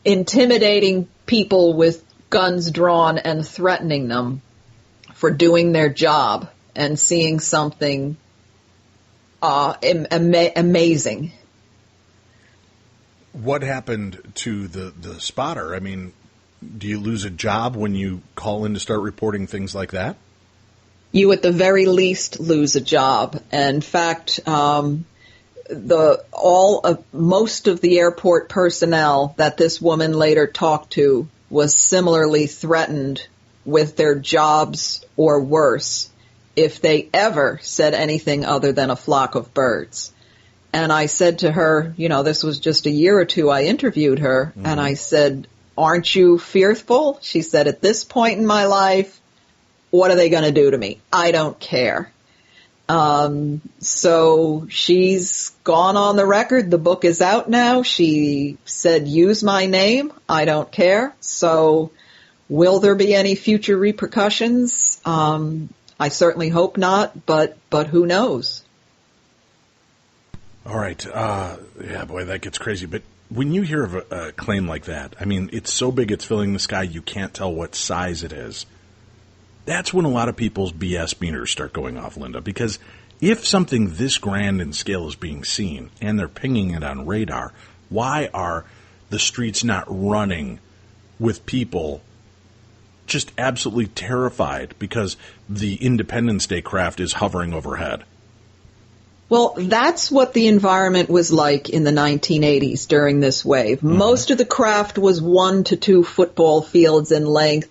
intimidating people with guns drawn and threatening them for doing their job and seeing something amazing. What happened to the spotter? I mean, do you lose a job when you call in to start reporting things like that? You at the very least lose a job. In fact, most of the airport personnel that this woman later talked to was similarly threatened with their jobs or worse if they ever said anything other than a flock of birds. And I said to her, this was just a year or two I interviewed her, and I said, aren't you fearful? She said, at this point in my life, what are they going to do to me? I don't care. So she's gone on the record. The book is out now. She said, use my name. I don't care. So will there be any future repercussions? I certainly hope not, but who knows? All right. Yeah, boy, that gets crazy. But when you hear of a claim like that, I mean, it's so big it's filling the sky, you can't tell what size it is. That's when a lot of people's BS meters start going off, Linda, because if something this grand in scale is being seen and they're pinging it on radar, why are the streets not running with people just absolutely terrified because the Independence Day craft is hovering overhead? Well, that's what the environment was like in the 1980s during this wave. Mm-hmm. Most of the craft was 1 to 2 football fields in length,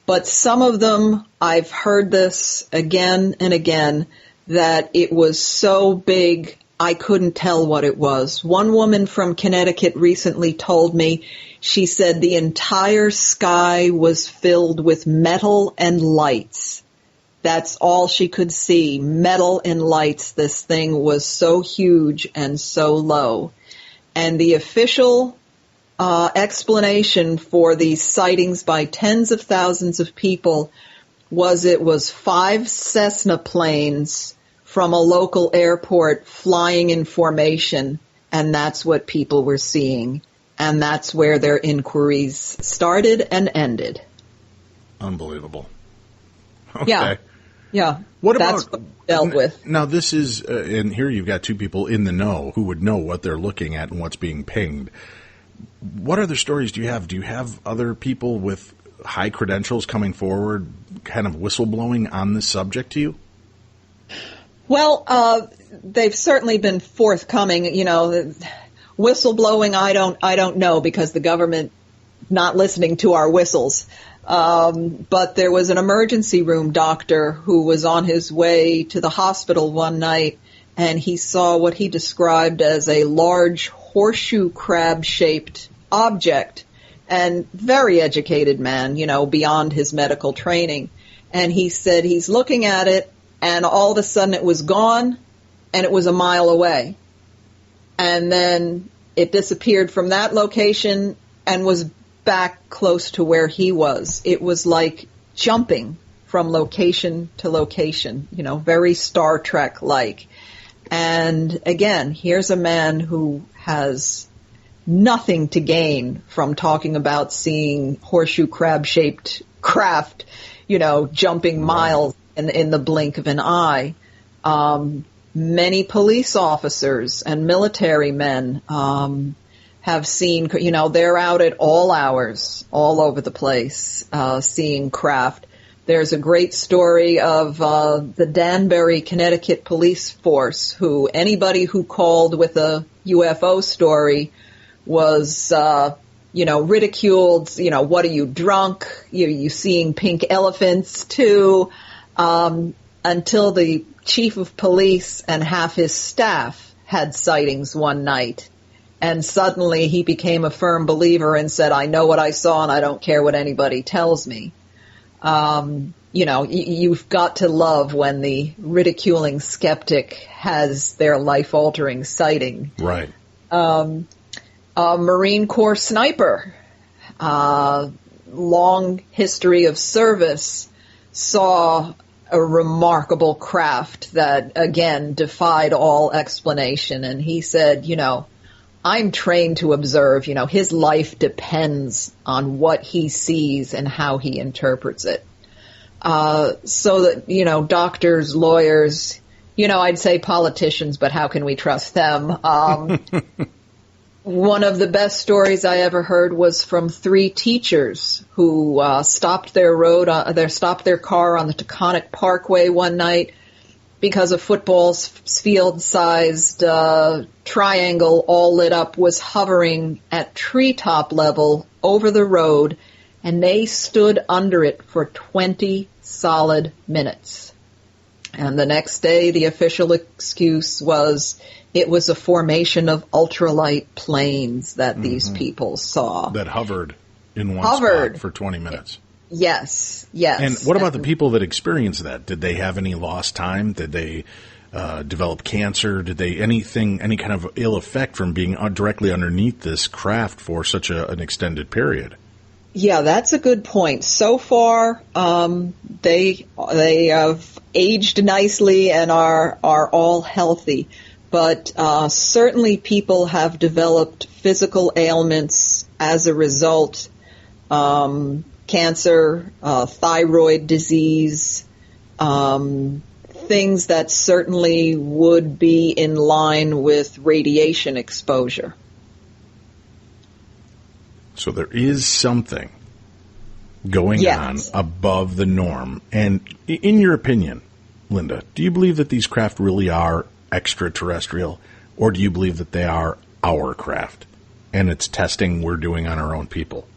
but some of them, I've heard this again and again, that it was so big I couldn't tell what it was. One woman from Connecticut recently told me, she said the entire sky was filled with metal and lights. That's all she could see, metal and lights. This thing was so huge and so low. And the official explanation for these sightings by tens of thousands of people was it was 5 Cessna planes from a local airport flying in formation, and that's what people were seeing. And that's where their inquiries started and ended. Unbelievable. Okay. Yeah. Yeah, what that's about, what we dealt with. Now, this is, and here you've got 2 people in the know who would know what they're looking at and what's being pinged. What other stories do you have? Do you have other people with high credentials coming forward, kind of whistleblowing on this subject to you? Well, they've certainly been forthcoming. Whistleblowing, I don't know, because the government not listening to our whistles. But there was an emergency room doctor who was on his way to the hospital one night, and he saw what he described as a large horseshoe crab-shaped object, and very educated man, beyond his medical training. And he said he's looking at it, and all of a sudden it was gone, and it was a mile away. And then it disappeared from that location and was back close to where he was. It was like jumping from location to location, very Star Trek-like. And again, here's a man who has nothing to gain from talking about seeing horseshoe crab-shaped craft, jumping miles in the blink of an eye. Many police officers and military men have seen, they're out at all hours, all over the place, seeing craft. There's a great story of the Danbury, Connecticut police force, who anybody who called with a UFO story was, ridiculed. What are you, drunk? You seeing pink elephants too? Until the chief of police and half his staff had sightings one night. And suddenly he became a firm believer and said, I know what I saw and I don't care what anybody tells me. You've got to love when the ridiculing skeptic has their life-altering sighting. Right. A Marine Corps sniper, long history of service, saw a remarkable craft that, again, defied all explanation. And he said, I'm trained to observe, his life depends on what he sees and how he interprets it. So that, doctors, lawyers, I'd say politicians, but how can we trust them? One of the best stories I ever heard was from 3 teachers who stopped their car on the Taconic Parkway one night because a football field-sized triangle, all lit up, was hovering at treetop level over the road, and they stood under it for 20 solid minutes. And the next day, the official excuse was it was a formation of ultralight planes that these people saw. That hovered in one spot for 20 minutes. Yes, yes. And what about the people that experienced that? Did they have any lost time? Did they develop cancer? Did they any kind of ill effect from being directly underneath this craft for such an extended period? Yeah, that's a good point. So far, they have aged nicely and are all healthy, but certainly people have developed physical ailments as a result. Cancer, thyroid disease, things that certainly would be in line with radiation exposure. So there is something going on above the norm. And in your opinion, Linda, do you believe that these craft really are extraterrestrial, or do you believe that they are our craft and it's testing we're doing on our own people?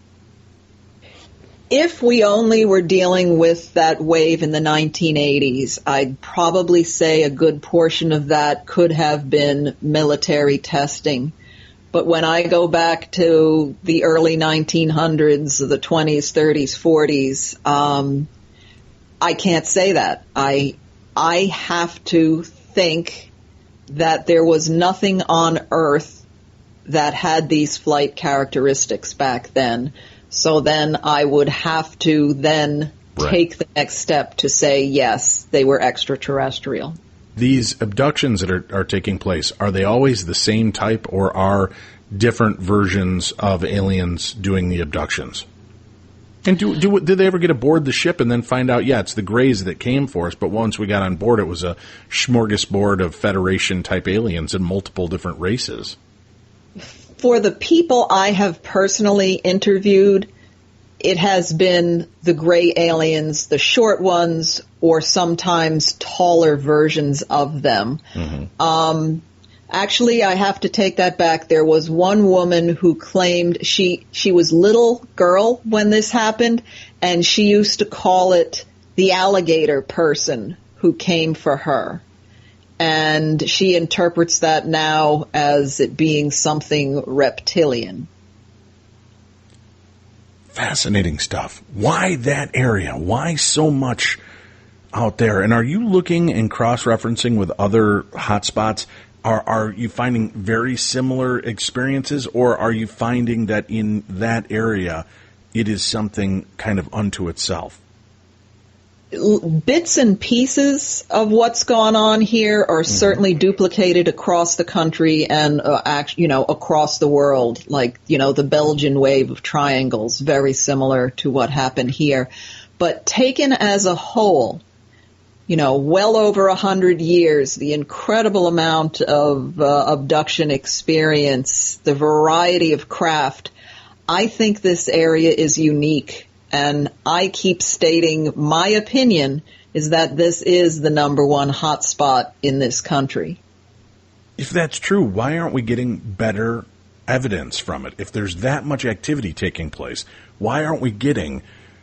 If we only were dealing with that wave in the 1980s, I'd probably say a good portion of that could have been military testing. But when I go back to the early 1900s, the 20s, 30s, 40s, I can't say that. I have to think that there was nothing on Earth that had these flight characteristics back then. So then I would have to then take the next step to say, yes, they were extraterrestrial. These abductions that are taking place, are they always the same type, or are different versions of aliens doing the abductions? And did they ever get aboard the ship and then find out, it's the Greys that came for us, but once we got on board, it was a smorgasbord of Federation-type aliens and multiple different races? For the people I have personally interviewed, it has been the gray aliens, the short ones, or sometimes taller versions of them. Mm-hmm. Actually, I have to take that back. There was one woman who claimed she was little girl when this happened, and she used to call it the alligator person who came for her. And she interprets that now as it being something reptilian. Fascinating stuff. Why that area? Why so much out there? And are you looking and cross-referencing with other hotspots? Are you finding very similar experiences, or are you finding that in that area it is something kind of unto itself? Bits and pieces of what's gone on here are certainly duplicated across the country and, across the world. Like, the Belgian wave of triangles, very similar to what happened here. But taken as a whole, well over 100 years, the incredible amount of abduction experience, the variety of craft, I think this area is unique. And I keep stating my opinion is that this is the number one hotspot in this country. If that's true, why aren't we getting better evidence from it? If there's that much activity taking place, why aren't we getting,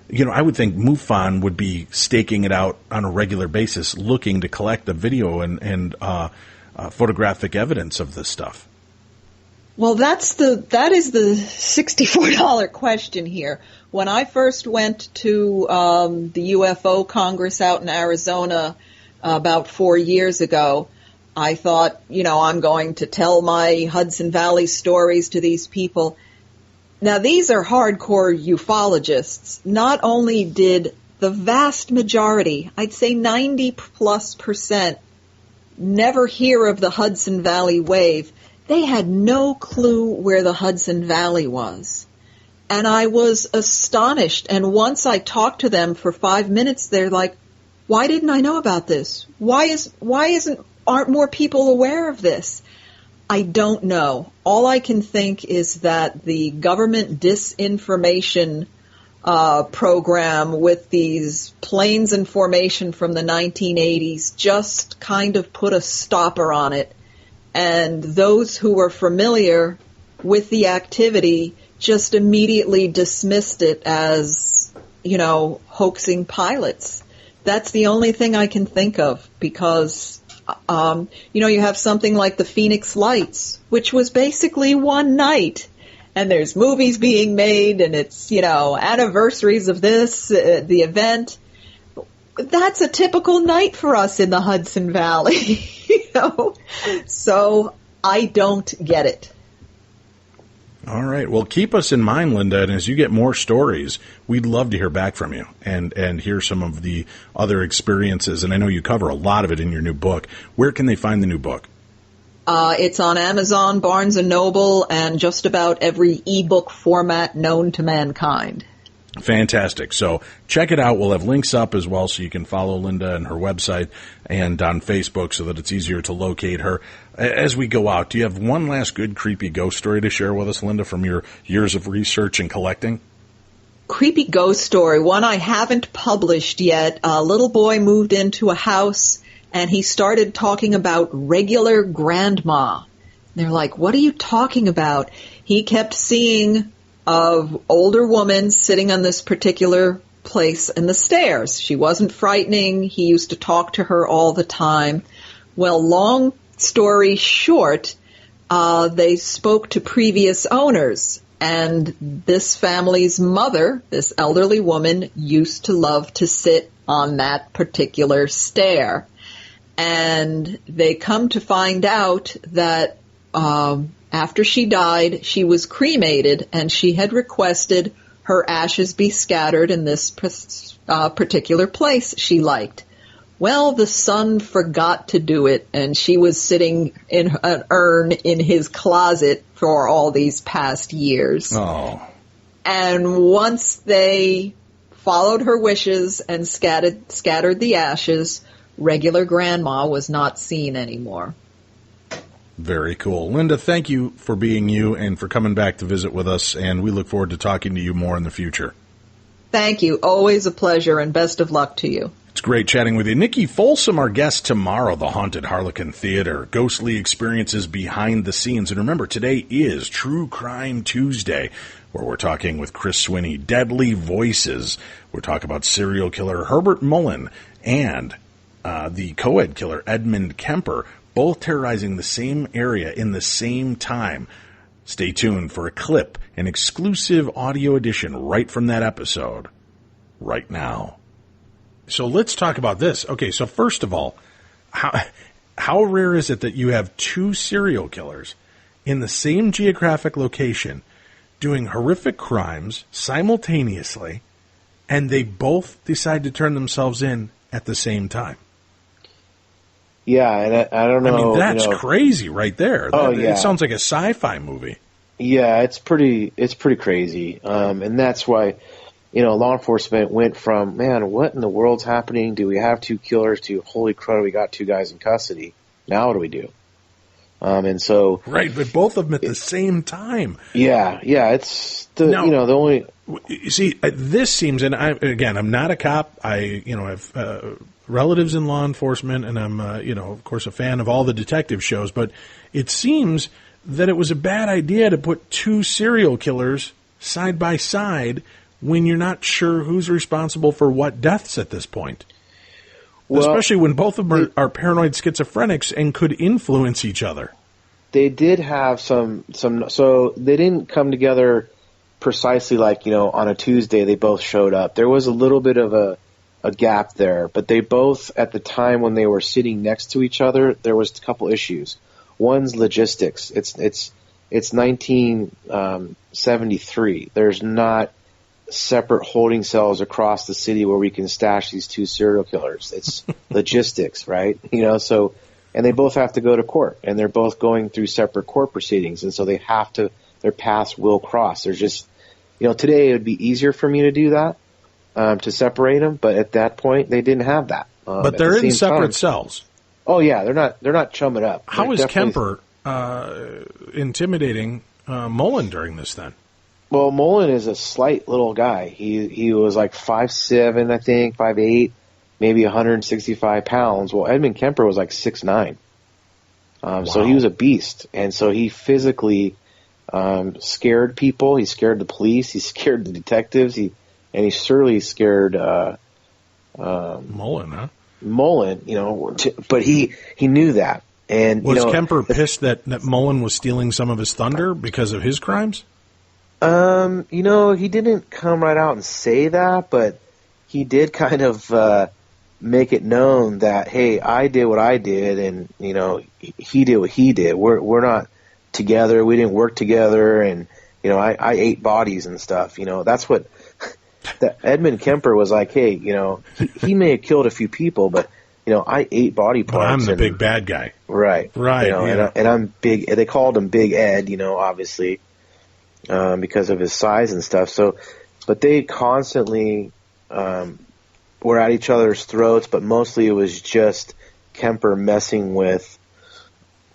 I would think MUFON would be staking it out on a regular basis, looking to collect the video and photographic evidence of this stuff. Well, that is the $64 question here. When I first went to the UFO Congress out in Arizona about 4 years ago, I thought, I'm going to tell my Hudson Valley stories to these people. Now, these are hardcore ufologists. Not only did the vast majority, I'd say 90+%, never hear of the Hudson Valley wave, they had no clue where the Hudson Valley was. And I was astonished. And once I talked to them for 5 minutes, they're like, why didn't I know about this? Aren't more people aware of this? I don't know. All I can think is that the government disinformation program with these planes in formation from the 1980s just kind of put a stopper on it. And those who were familiar with the activity just immediately dismissed it as, hoaxing pilots. That's the only thing I can think of because, you have something like the Phoenix Lights, which was basically one night. And there's movies being made, and it's, anniversaries of this, the event. That's a typical night for us in the Hudson Valley, So I don't get it. All right. Well, keep us in mind, Linda, and as you get more stories, we'd love to hear back from you and hear some of the other experiences. And I know you cover a lot of it in your new book. Where can they find the new book? It's on Amazon, Barnes & Noble, and just about every ebook format known to mankind. Fantastic. So check it out. We'll have links up as well so you can follow Linda and her website and on Facebook so that it's easier to locate her. As we go out, do you have one last good creepy ghost story to share with us, Linda, from your years of research and collecting? Creepy ghost story, one I haven't published yet. A little boy moved into a house and he started talking about regular grandma. They're like, what are you talking about? He kept seeing of older woman sitting on this particular place in the stairs. She wasn't frightening. He used to talk to her all the time. Well, long story short, they spoke to previous owners, and this family's mother, this elderly woman, used to love to sit on that particular stair. And they come to find out that after she died, she was cremated, and she had requested her ashes be scattered in this particular place she liked. Well, the son forgot to do it, and she was sitting in an urn in his closet for all these past years. Oh. And once they followed her wishes and scattered the ashes, regular grandma was not seen anymore. Very cool. Linda, thank you for being you and for coming back to visit with us, and we look forward to talking to you more in the future. Thank you. Always a pleasure, and best of luck to you. It's great chatting with you. Nikki Folsom, our guest tomorrow, the Haunted Harlequin Theater, ghostly experiences behind the scenes. And remember, today is True Crime Tuesday, where we're talking with Chris Swinney, Deadly Voices. We're talking about serial killer Herbert Mullen and the co-ed killer Edmund Kemper, both terrorizing the same area in the same time. Stay tuned for a clip, an exclusive audio edition right from that episode, right now. So let's talk about this. Okay, so first of all, how rare is it that you have two serial killers in the same geographic location doing horrific crimes simultaneously, and they both decide to turn themselves in at the same time? Yeah, and I don't know. I mean, that's crazy right there. Yeah. It sounds like a sci-fi movie. Yeah, it's pretty crazy. And that's why, law enforcement went from, man, what in the world's happening? Do we have two killers to, holy crud, we got two guys in custody. Now what do we do? And so. Right, but both of them at the same time. Yeah, it's the only. You see, this seems, and I'm not a cop. I have relatives in law enforcement, and I'm, of course, a fan of all the detective shows, but it seems that it was a bad idea to put two serial killers side by side when you're not sure who's responsible for what deaths at this point. Well, especially when both of them are paranoid schizophrenics and could influence each other. They did have some, so they didn't come together precisely like, on a Tuesday they both showed up. There was a little bit of a gap there, but they both, at the time when they were sitting next to each other, there was a couple issues. One's logistics. It's 1973. There's not separate holding cells across the city where we can stash these two serial killers. It's logistics, right? So, and they both have to go to court, and they're both going through separate court proceedings, and so they have to, their paths will cross. There's just, today it would be easier for me to do that. To separate them, but at that point they didn't have that. But they're in separate cells. Oh yeah, they're not chumming up. How is Kemper intimidating Mullen during this then? Well, Mullen is a slight little guy. He was like 5'7", I think, 5'8", maybe 165 pounds. Well, Edmund Kemper was like 6'9". Wow. So he was a beast, and so he physically scared people. He scared the police. He scared the detectives. And he certainly scared Mullen, huh? Mullen, but he knew that. And was Kemper pissed that Mullen was stealing some of his thunder because of his crimes? He didn't come right out and say that, but he did kind of make it known that, hey, I did what I did, and he did what he did. We're not together. We didn't work together, and I ate bodies and stuff. That's what Edmund Kemper was like. Hey, he may have killed a few people, but I ate body parts. But I'm the big bad guy. Right. Yeah. And I'm big. They called him Big Ed, obviously, because of his size and stuff. So, but they constantly were at each other's throats, but mostly it was just Kemper messing with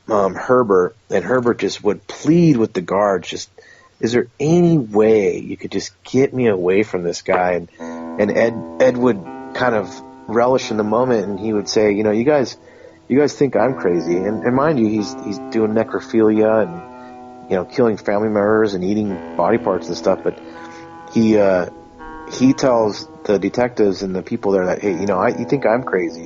Herbert, and Herbert just would plead with the guards, just, is there any way you could just get me away from this guy? And Ed would kind of relish in the moment, and he would say, you guys think I'm crazy, and mind you, he's doing necrophilia and killing family members and eating body parts and stuff, but he tells the detectives and the people there that, hey, you think I'm crazy,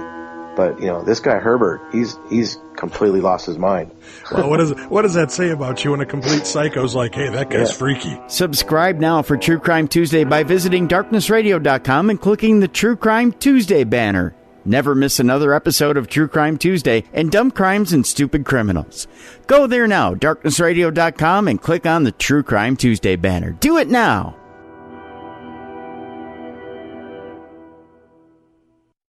but this guy Herbert, he's completely lost his mind. Well, what does that say about you when a complete psycho's like, hey, that guy's freaky? Subscribe now for True Crime Tuesday by visiting darknessradio.com and clicking the True Crime Tuesday banner. Never miss another episode of True Crime Tuesday and Dumb Crimes and Stupid Criminals. Go there now, darknessradio.com, and click on the True Crime Tuesday banner. Do it now.